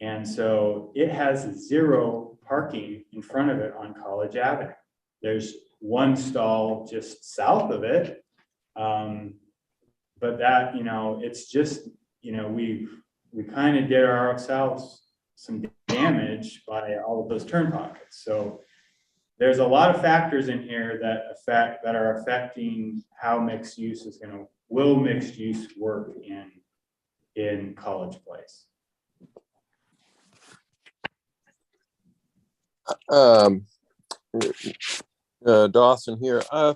And so it has 0 parking in front of it on College Avenue. There's one stall just south of it. But that, you know, it's just, you know, we kind of did ourselves some damage by all of those turn pockets. So there's a lot of factors in here that are affecting how mixed use will mixed use work in College Place. Dawson here. I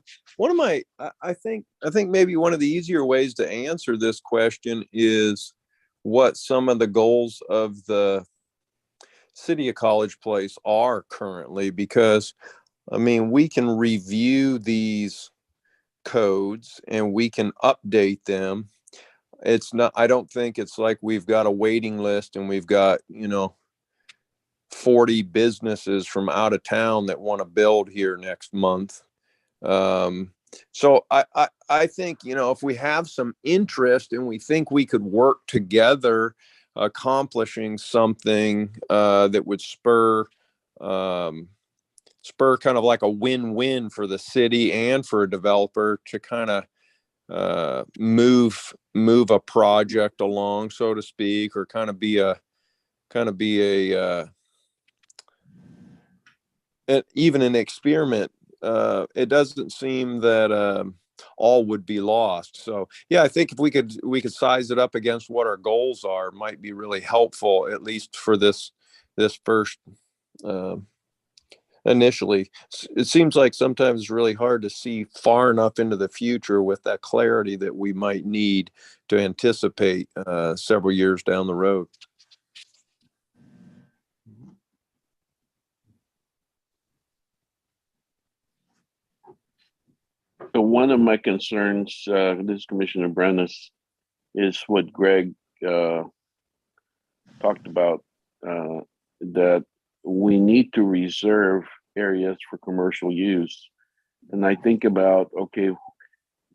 think maybe one of the easier ways to answer this question is what some of the goals of the city of College Place are currently, because I mean, we can review these codes and we can update them. It's not, I don't think it's like we've got a waiting list and we've got, you know, 40 businesses from out of town that want to build here next month. So I think, you know, if we have some interest and we think we could work together accomplishing something that would spur kind of like a win-win for the city and for a developer to kind of move a project along, so to speak, or kind of be a even an experiment. It doesn't seem that all would be lost. So yeah, I think if we could size it up against what our goals are, might be really helpful, at least for this first initially. It seems like sometimes it's really hard to see far enough into the future with that clarity that we might need to anticipate several years down the road. So one of my concerns, this Commissioner Brennan, is what Greg talked about, that we need to reserve areas for commercial use. And I think about, okay,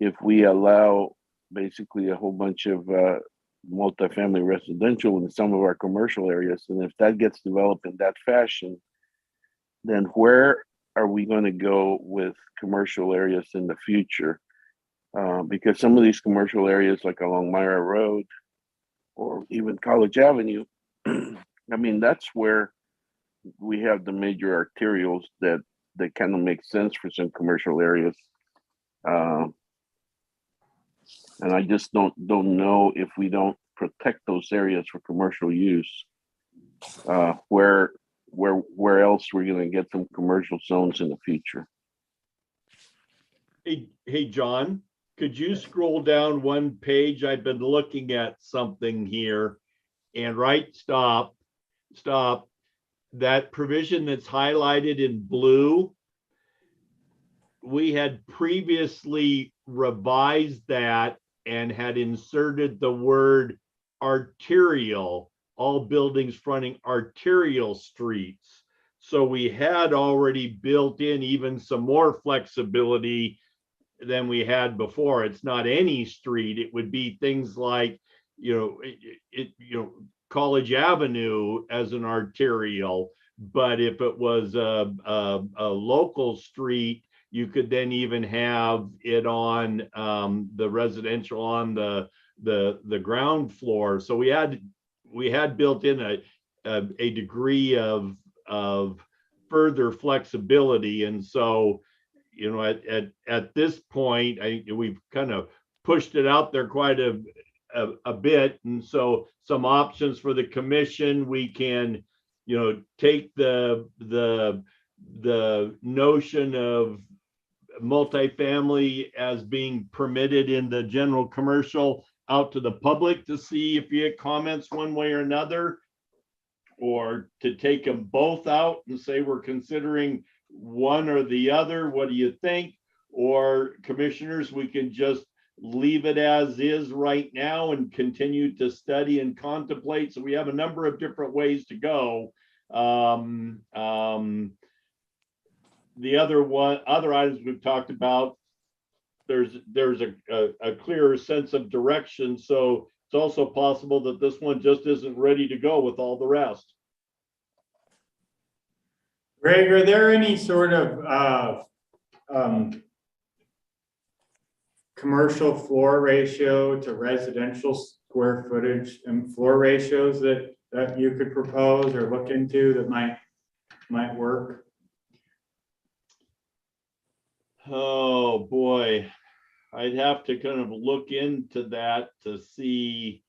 if we allow basically a whole bunch of multifamily residential in some of our commercial areas, and if that gets developed in that fashion, then where are we going to go with commercial areas in the future? Because some of these commercial areas, like along Myra Road or even College Avenue, I mean, that's where we have the major arterials that kind of make sense for some commercial areas. And I just don't know if we don't protect those areas for commercial use, where else we're going to get some commercial zones in the future. Hey, John, could you scroll down one page? I've been looking at something here, and stop. That provision that's highlighted in blue, we had previously revised that and had inserted the word arterial, all buildings fronting arterial streets. So we had already built in even some more flexibility than we had before. It's not any street. It would be things like, College Avenue as an arterial. But if it was a local street, you could then even have it on the residential on the ground floor. So we had built in a degree of further flexibility. And so, at this point, we've kind of pushed it out there quite a bit. And so some options for the commission, we can, take the notion of multifamily as being permitted in the general commercial out to the public to see if you get comments one way or another, or to take them both out and say we're considering one or the other. What do you think? Or commissioners, we can just leave it as is right now and continue to study and contemplate. So we have a number of different ways to go. The other items we've talked about, there's a clearer sense of direction. So it's also possible that this one just isn't ready to go with all the rest. Greg, are there any sort of commercial floor ratio to residential square footage and floor ratios that you could propose or look into that might work? Oh boy, I'd have to kind of look into that to see.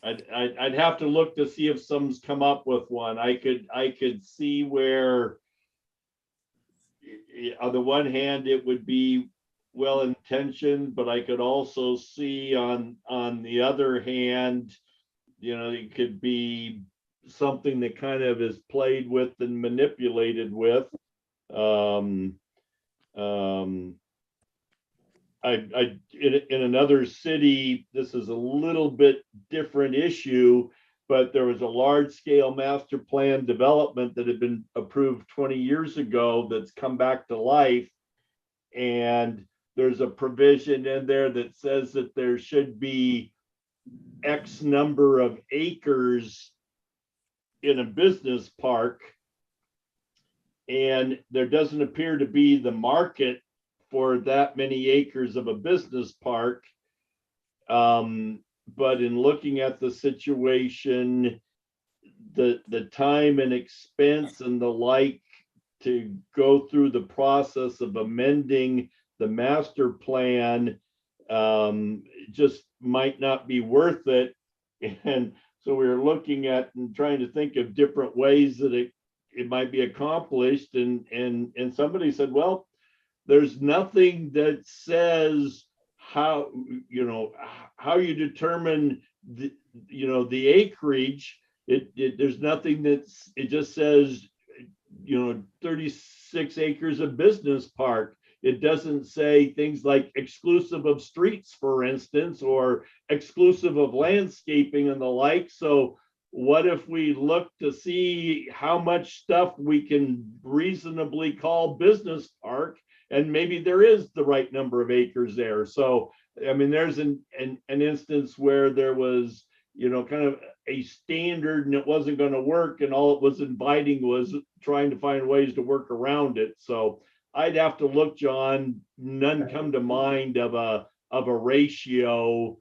I'd have to look to see if someone's come up with one. I could see where, on the one hand, it would be well intentioned, but I could also see on the other hand, it could be something that kind of is played with and manipulated with. In another city, this is a little bit different issue, but there was a large scale master plan development that had been approved 20 years ago that's come back to life. And there's a provision in there that says that there should be X number of acres in a business park. And there doesn't appear to be the market for that many acres of a business park. But in looking at the situation, the time and expense and the like to go through the process of amending the master plan just might not be worth it. And so we were looking at and trying to think of different ways that it might be accomplished. And somebody said, well, there's nothing that says how, how you determine the acreage. There's nothing that's, it just says, 36 acres of business park. It doesn't say things like exclusive of streets, for instance, or exclusive of landscaping and the like. So what if we look to see how much stuff we can reasonably call business park, and maybe there is the right number of acres there. So, I mean, there's an instance where there was, kind of a standard and it wasn't going to work, and all it was inviting was trying to find ways to work around it. So I'd have to look, John. None come to mind of a ratio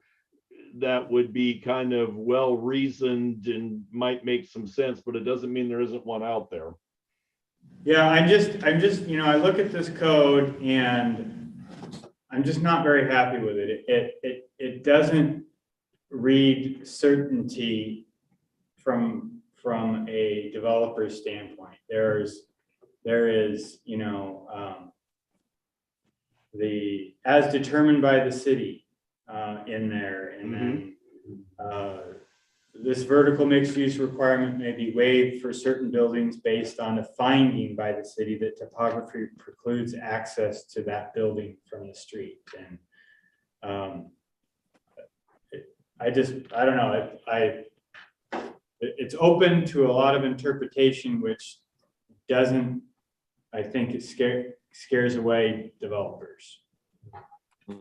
that would be kind of well reasoned and might make some sense, but it doesn't mean there isn't one out there. Yeah, I'm just, I look at this code and I'm just not very happy with it. It doesn't read certainty from a developer's standpoint. There is, the as determined by the city in there, and then this vertical mixed use requirement may be waived for certain buildings based on a finding by the city that topography precludes access to that building from the street. And I don't know. It's open to a lot of interpretation, which doesn't, I think it scares away developers. I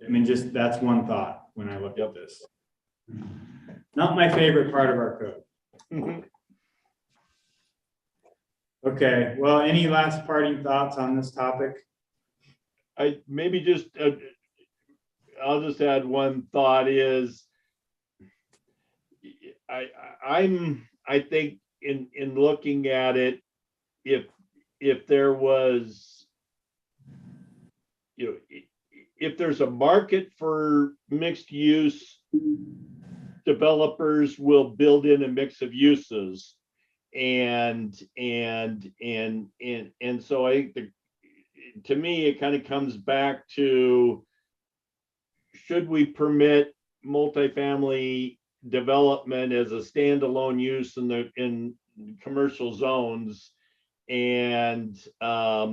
mean, just that's one thought when I look at this. Not my favorite part of our code. Okay, well, any last parting thoughts on this topic? I maybe just, I'll just add one thought is, I think in looking at it, if there was, if there's a market for mixed use, developers will build in a mix of uses. And so I think to me, it kind of comes back to, should we permit multifamily development as a standalone use in commercial zones? And I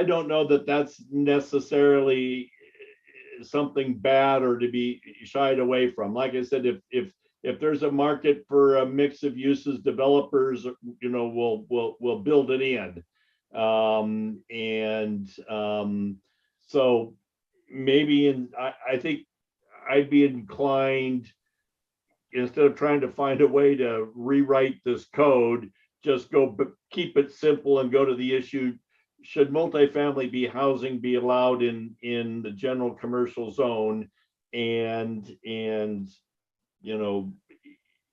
don't know that that's necessarily something bad or to be shied away from. Like I said, if there's a market for a mix of uses, developers, will build it in. So maybe I think I'd be inclined, instead of trying to find a way to rewrite this code, just keep it simple and go to the issue. Should multifamily housing be allowed in the general commercial zone? And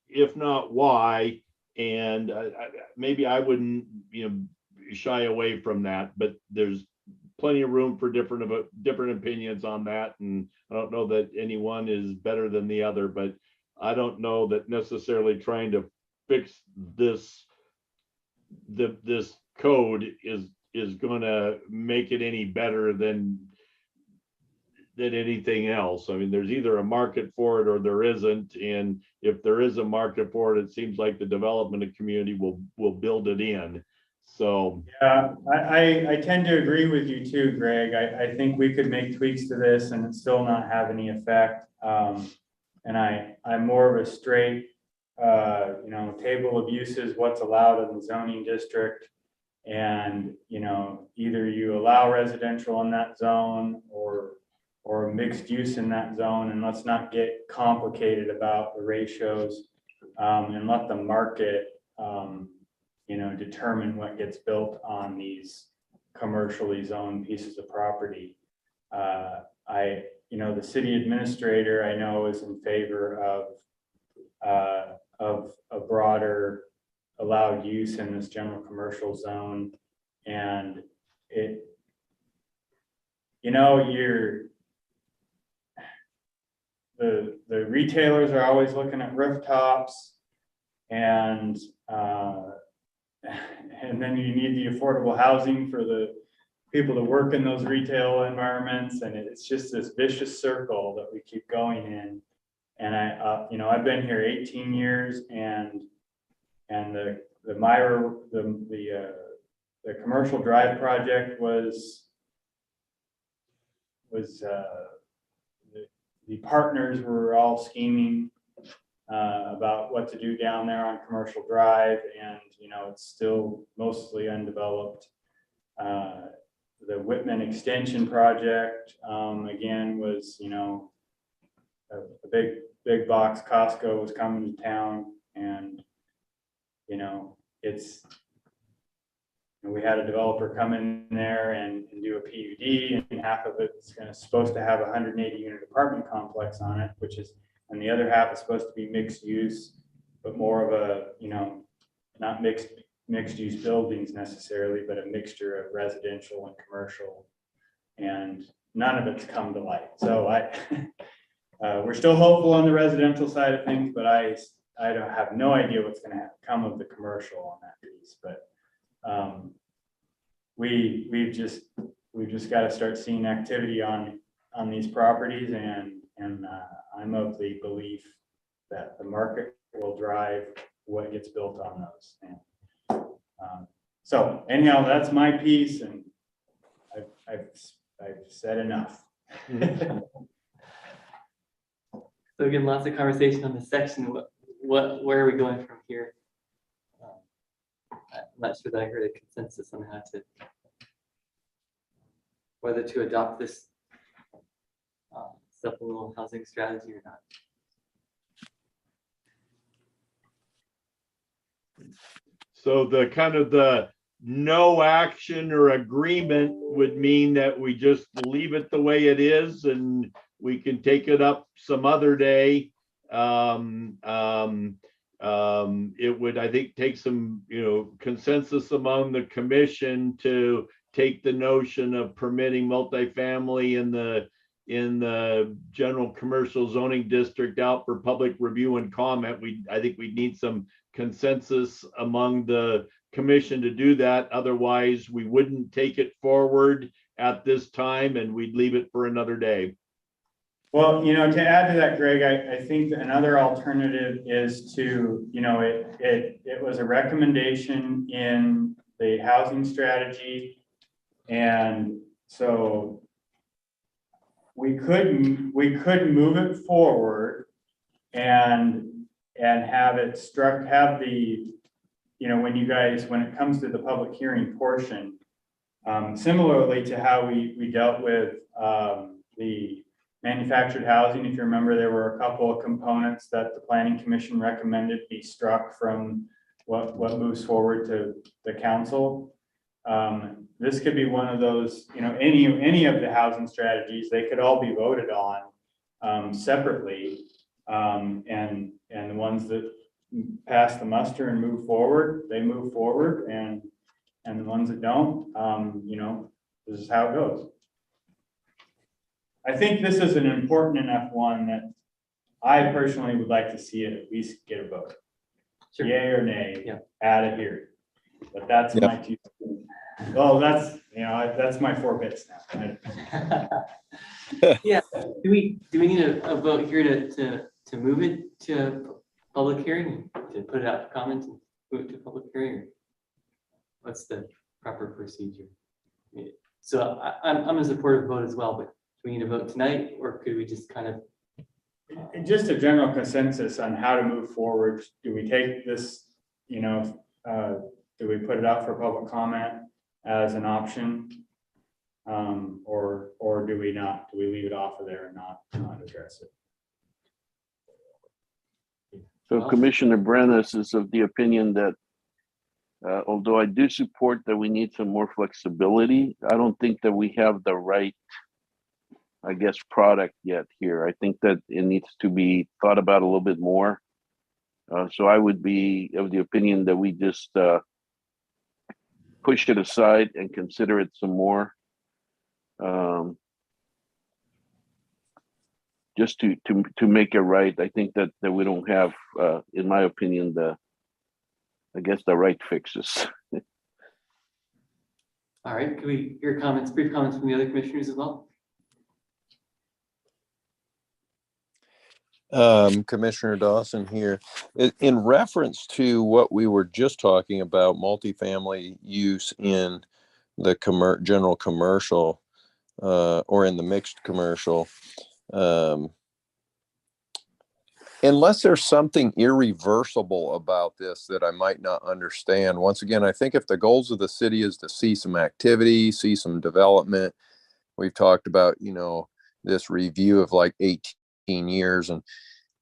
if not, why? And maybe I wouldn't shy away from that, but there's plenty of room for different opinions on that. And I don't know that anyone is better than the other, but I don't know that necessarily trying to fix this code is going to make it any better than anything else. I mean, there's either a market for it or there isn't. And if there is a market for it, it seems like the development community will build it in. So yeah, I tend to agree with you too, Greg. I think we could make tweaks to this and still not have any effect. And I'm more of a straight, table of uses, what's allowed in the zoning district. And, either you allow residential in that zone or mixed use in that zone, and let's not get complicated about the ratios, and let the market, determine what gets built on these commercially zoned pieces of property. The city administrator, I know, is in favor of a broader allowed use in this general commercial zone. And it, the retailers are always looking at rooftops, and then you need the affordable housing for the people to work in those retail environments, and it's just this vicious circle that we keep going in. And I've been here 18 years, and the commercial drive project was the partners were all scheming about what to do down there on Commercial Drive, and it's still mostly undeveloped. The Whitman extension project, again, was a big box Costco was coming to town, and we had a developer come in there and do a PUD, and half of it's supposed to have a 180 unit apartment complex on it, and the other half is supposed to be mixed use, but more of a, not mixed use buildings necessarily, but a mixture of residential and commercial, and none of it's come to light. So we're still hopeful on the residential side of things, but I don't have no idea what's going to come of the commercial on that piece. But we've just got to start seeing activity on these properties, and I'm of the belief that the market will drive what gets built on those. And so anyhow, that's my piece, and I've said enough. So again, lots of conversation on this section. Where are we going from here? I'm not sure that I heard a consensus on whether to adopt this supplemental housing strategy or not. So the kind of the no action or agreement would mean that we just leave it the way it is, and we can take it up some other day. It would, I think, take some, consensus among the commission to take the notion of permitting multifamily in the general commercial zoning district out for public review and comment. I think we need some consensus among the commission to do that. Otherwise, we wouldn't take it forward at this time, and we'd leave it for another day. Well, to add to that, Greg, I think that another alternative is to, it was a recommendation in the housing strategy. And so we could move it forward and have it struck, have the, when it comes to the public hearing portion, similarly to how we dealt with the manufactured housing. If you remember, there were a couple of components that the Planning Commission recommended be struck from what moves forward to the council. This could be one of those, any of the housing strategies, they could all be voted on separately. And the ones that pass the muster and move forward, they move forward, and the ones that don't, this is how it goes. I think this is an important enough one that I personally would like to see it at least get a vote. Sure. Yay or nay, Yeah. at a hearing. But that's my two. Well, that's my 4 bits now. Yeah. Do we need a vote here to move it to public hearing, to put it out for comment and move it to public hearing? What's the proper procedure? So I'm a supportive vote as well, but do we need a vote tonight, or could we just kind of? Just a general consensus on how to move forward. Do we take this, do we put it out for public comment as an option? Or do we not? Do we leave it off of there and not address it? So Commissioner Brenes is of the opinion that although I do support that we need some more flexibility, I don't think that we have the right, I guess, product yet here. I think that it needs to be thought about a little bit more. So I would be of the opinion that we just push it aside and consider it some more. Just to make it right. I think that we don't have, in my opinion, the right fixes. All right, can we hear comments, brief comments from the other commissioners as well? Commissioner Dawson here. In reference to what we were just talking about, multifamily use in the general commercial, or in the mixed commercial, unless there's something irreversible about this that I might not understand. Once again, I think if the goals of the city is to see some activity, see some development, we've talked about, this review of like 18 years and,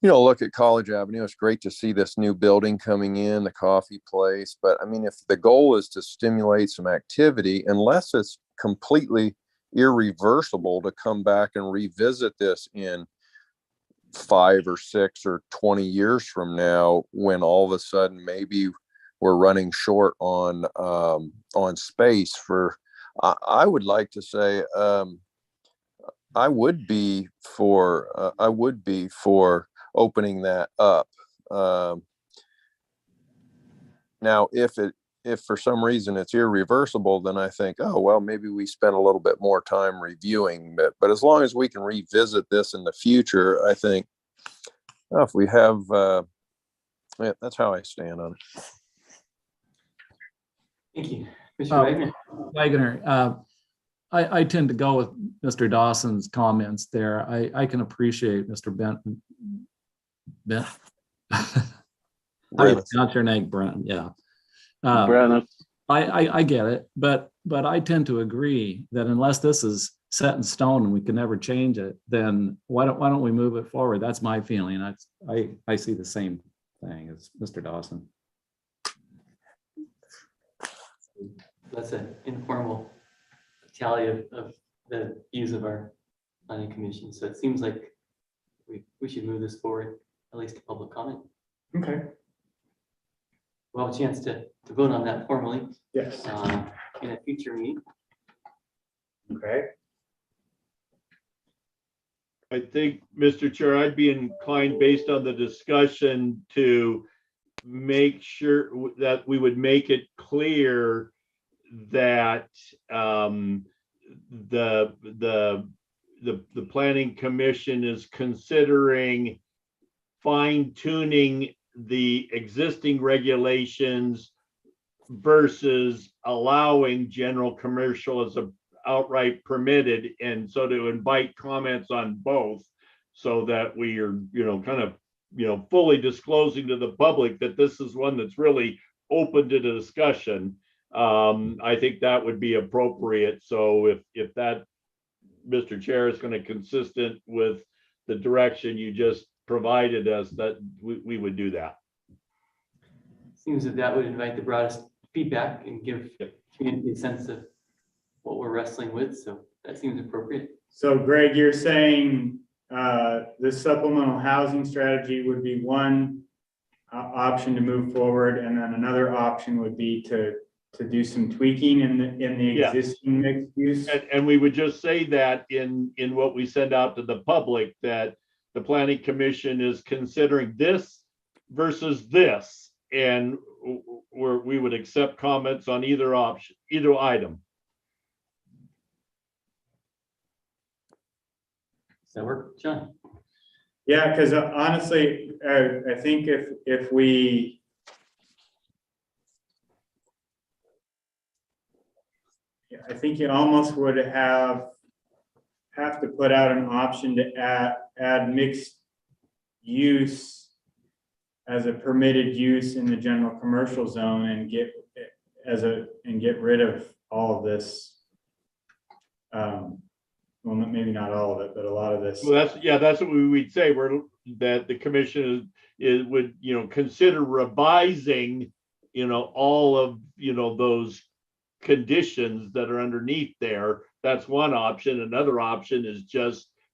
look at College Avenue. It's great to see this new building coming in, the coffee place. But I mean, if the goal is to stimulate some activity, unless it's completely irreversible to come back and revisit this in 5 or 6 or 20 years from now, when all of a sudden maybe we're running short on space for, I would like to say, I would be for opening that up. Now, if for some reason it's irreversible, then I think, oh, well, maybe we spend a little bit more time reviewing. But as long as we can revisit this in the future, I think, if we have, that's how I stand on it. Thank you. Mr. Wagner. Wagner, I tend to go with Mr. Dawson's comments there. I can appreciate Mr. Benton. I pronounce your name, Brent. Yeah. Brandon. I get it, but I tend to agree that unless this is set in stone and we can never change it, then why don't we move it forward? That's my feeling. I see the same thing as Mr. Dawson. That's an informal tally of the views of our planning commission. So it seems like we should move this forward, at least to public comment. Okay. We'll have a chance to vote on that formally. Yes. In a future meeting. Okay. I think, Mr. Chair, I'd be inclined, based on the discussion, to make sure that we would make it clear that the planning commission is considering fine-tuning the existing regulations versus allowing general commercial as a outright permitted, and so to invite comments on both, so that we are, kind of, fully disclosing to the public that this is one that's really open to discussion. I think that would be appropriate. So if that, Mr. Chair, is going to consistent with the direction you just provided us, that we would do that. Seems that would invite the broadest feedback and give community a sense of what we're wrestling with. So that seems appropriate. So Greg, you're saying this supplemental housing strategy would be one option to move forward, and then another option would be to do some tweaking in the existing mixed use. And we would just say that in what we send out to the public, that the planning commission is considering this versus this, and we would accept comments on either option, either item. Does that work, John? Yeah, because honestly, I think if we I think you almost would have to put out an option to add mixed use as a permitted use in the general commercial zone, and get rid of all of this. Well, maybe not all of it, but a lot of this. Well, that's what we'd say. That the commission would consider revising all of those conditions that are underneath there. That's one option. Another option is just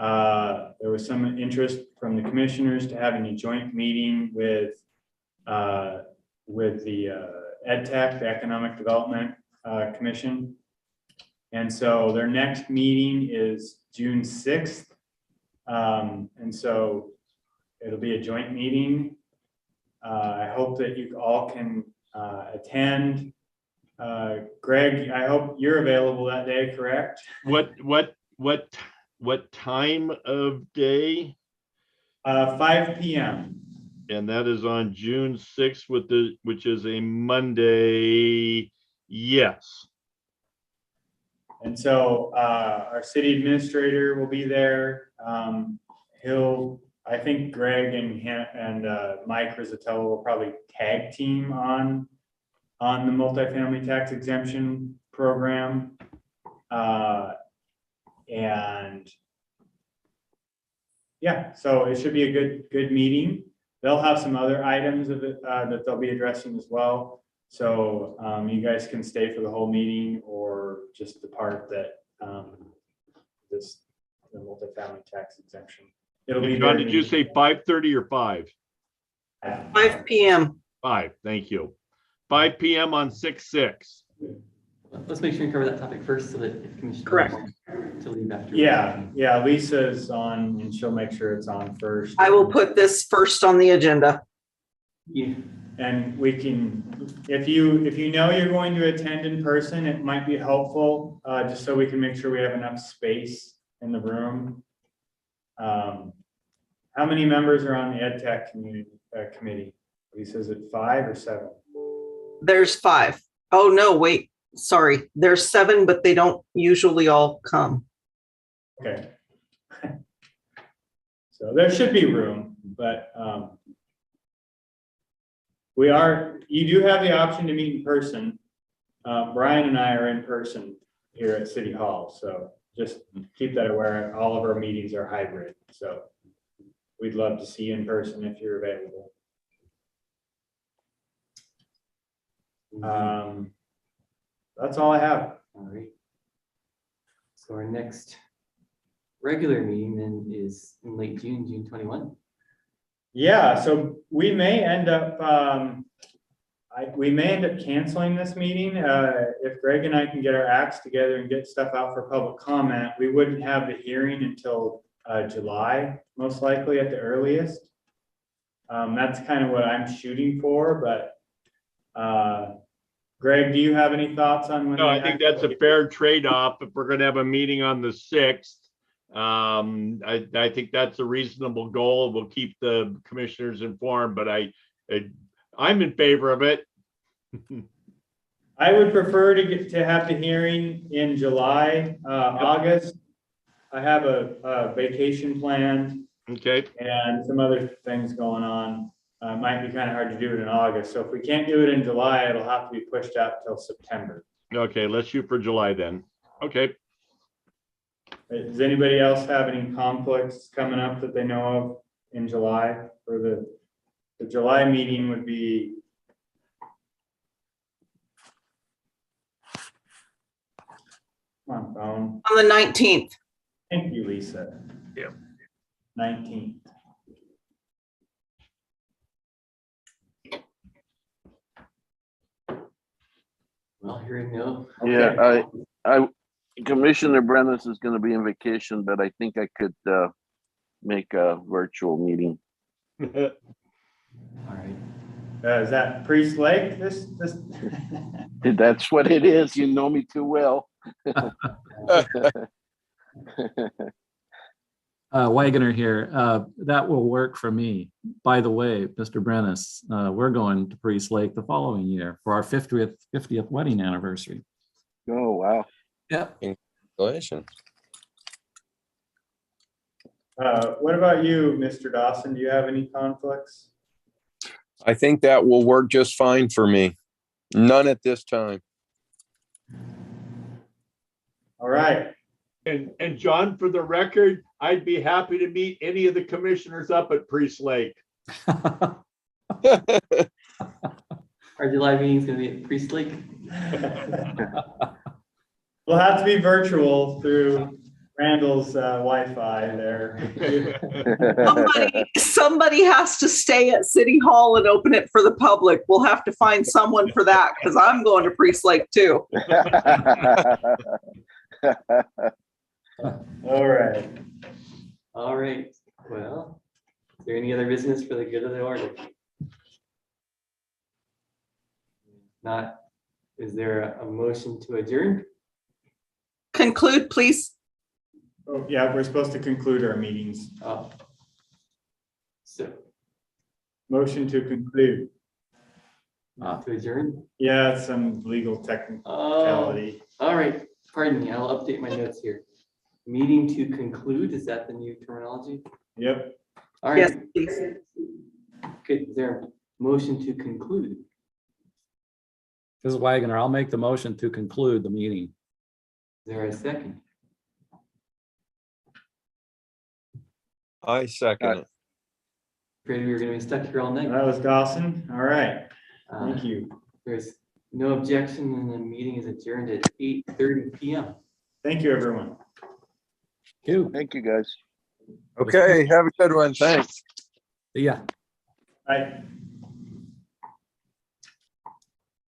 There was some interest from the commissioners to having a joint meeting with the EdTech, the Economic Development Commission. And so their next meeting is June 6th. And so it'll be a joint meeting. I hope that you all can attend. Greg, I hope you're available that day, correct? What time of day? 5 p.m. And that is on June 6th which is a Monday. Yes. And so our city administrator will be there. I think Greg and Mike Rizzatello will probably tag team on the multifamily tax exemption program. And yeah, so it should be a good meeting. They'll have some other items of it that they'll be addressing as well. So you guys can stay for the whole meeting or just the part that the multifamily tax exemption. It'll be. John, did you say 5:30 or 5? 5 p.m. 5, thank you. 5 p.m. on 6/6. Let's make sure we cover that topic first so that if Commissioner Correct. wants to leave after. Yeah, Lisa's on and she'll make sure it's on first. I will put this first on the agenda. Yeah. And we can, if you know you're going to attend in person, it might be helpful, just so we can make sure we have enough space in the room. How many members are on the EdTech committee? Lisa, is it 5 or 7? There's 5. Oh, no, wait, sorry. There's 7, but they don't usually all come. Okay. So there should be room, but you do have the option to meet in person. Brian and I are in person here at City Hall, so just keep that aware. All of our meetings are hybrid, so we'd love to see you in person if you're available. That's all I have. All right. So our next regular meeting then is in late June, June 21. Yeah, so we may end up canceling this meeting if Greg and I can get our acts together and get stuff out for public comment. We wouldn't have the hearing until July, most likely at the earliest. That's kind of what I'm shooting for, but Greg, do you have any thoughts on when? No, I think that's a fair trade-off. If we're going to have a meeting on the 6th, I think that's a reasonable goal. We'll keep the commissioners informed, but I'm in favor of it. I would prefer to have the hearing in July, August. I have a vacation planned. Okay. And some other things going on. It might be kind of hard to do it in August. So if we can't do it in July, it'll have to be pushed out till September. Okay, let's shoot for July then. Okay. Does anybody else have any conflicts coming up that they know of in July? For the July meeting would be. Come on, phone. On the 19th. Thank you, Lisa. Yeah. 19th. Well, hearing no. Yeah, I Commissioner Brennan is going to be on vacation, but I think I could make a virtual meeting. All right. Is that Priest Lake? This. That's what it is. You know me too well. Wagoner here. That will work for me. By the way, Mr. Brennis, we're going to Priest Lake the following year for our 50th wedding anniversary. Oh, wow. Yep. Congratulations. What about you, Mr. Dawson? Do you have any conflicts? I think that will work just fine for me. None at this time. All right. And John, for the record, I'd be happy to meet any of the commissioners up at Priest Lake. Our July meeting is going to be at Priest Lake. We'll have to be virtual through Randall's Wi-Fi there. Somebody has to stay at City Hall and open it for the public. We'll have to find someone for that because I'm going to Priest Lake too. All right. All right, well, is there any other business for the good of the order? Not, is there a motion to adjourn? Conclude, please. Oh, yeah, we're supposed to conclude our meetings. Oh. So, Motion to conclude. to adjourn? Yeah, some legal Oh, technicality. all right, pardon me, I'll update my notes here. Meeting to conclude, is that the new terminology? Yep. All Yes, right, please. good, is there a motion to conclude? This is Wagner. I'll make the motion to conclude the meeting. Is there a second? I second it. Afraid we were gonna be stuck here all night. That was Dawson. All right. Uh, Thank you. There's no objection and the meeting is adjourned at 8:30 PM. Thank you, everyone. You. Thank you, guys. Okay, have a good one. Thanks. Yeah. Bye.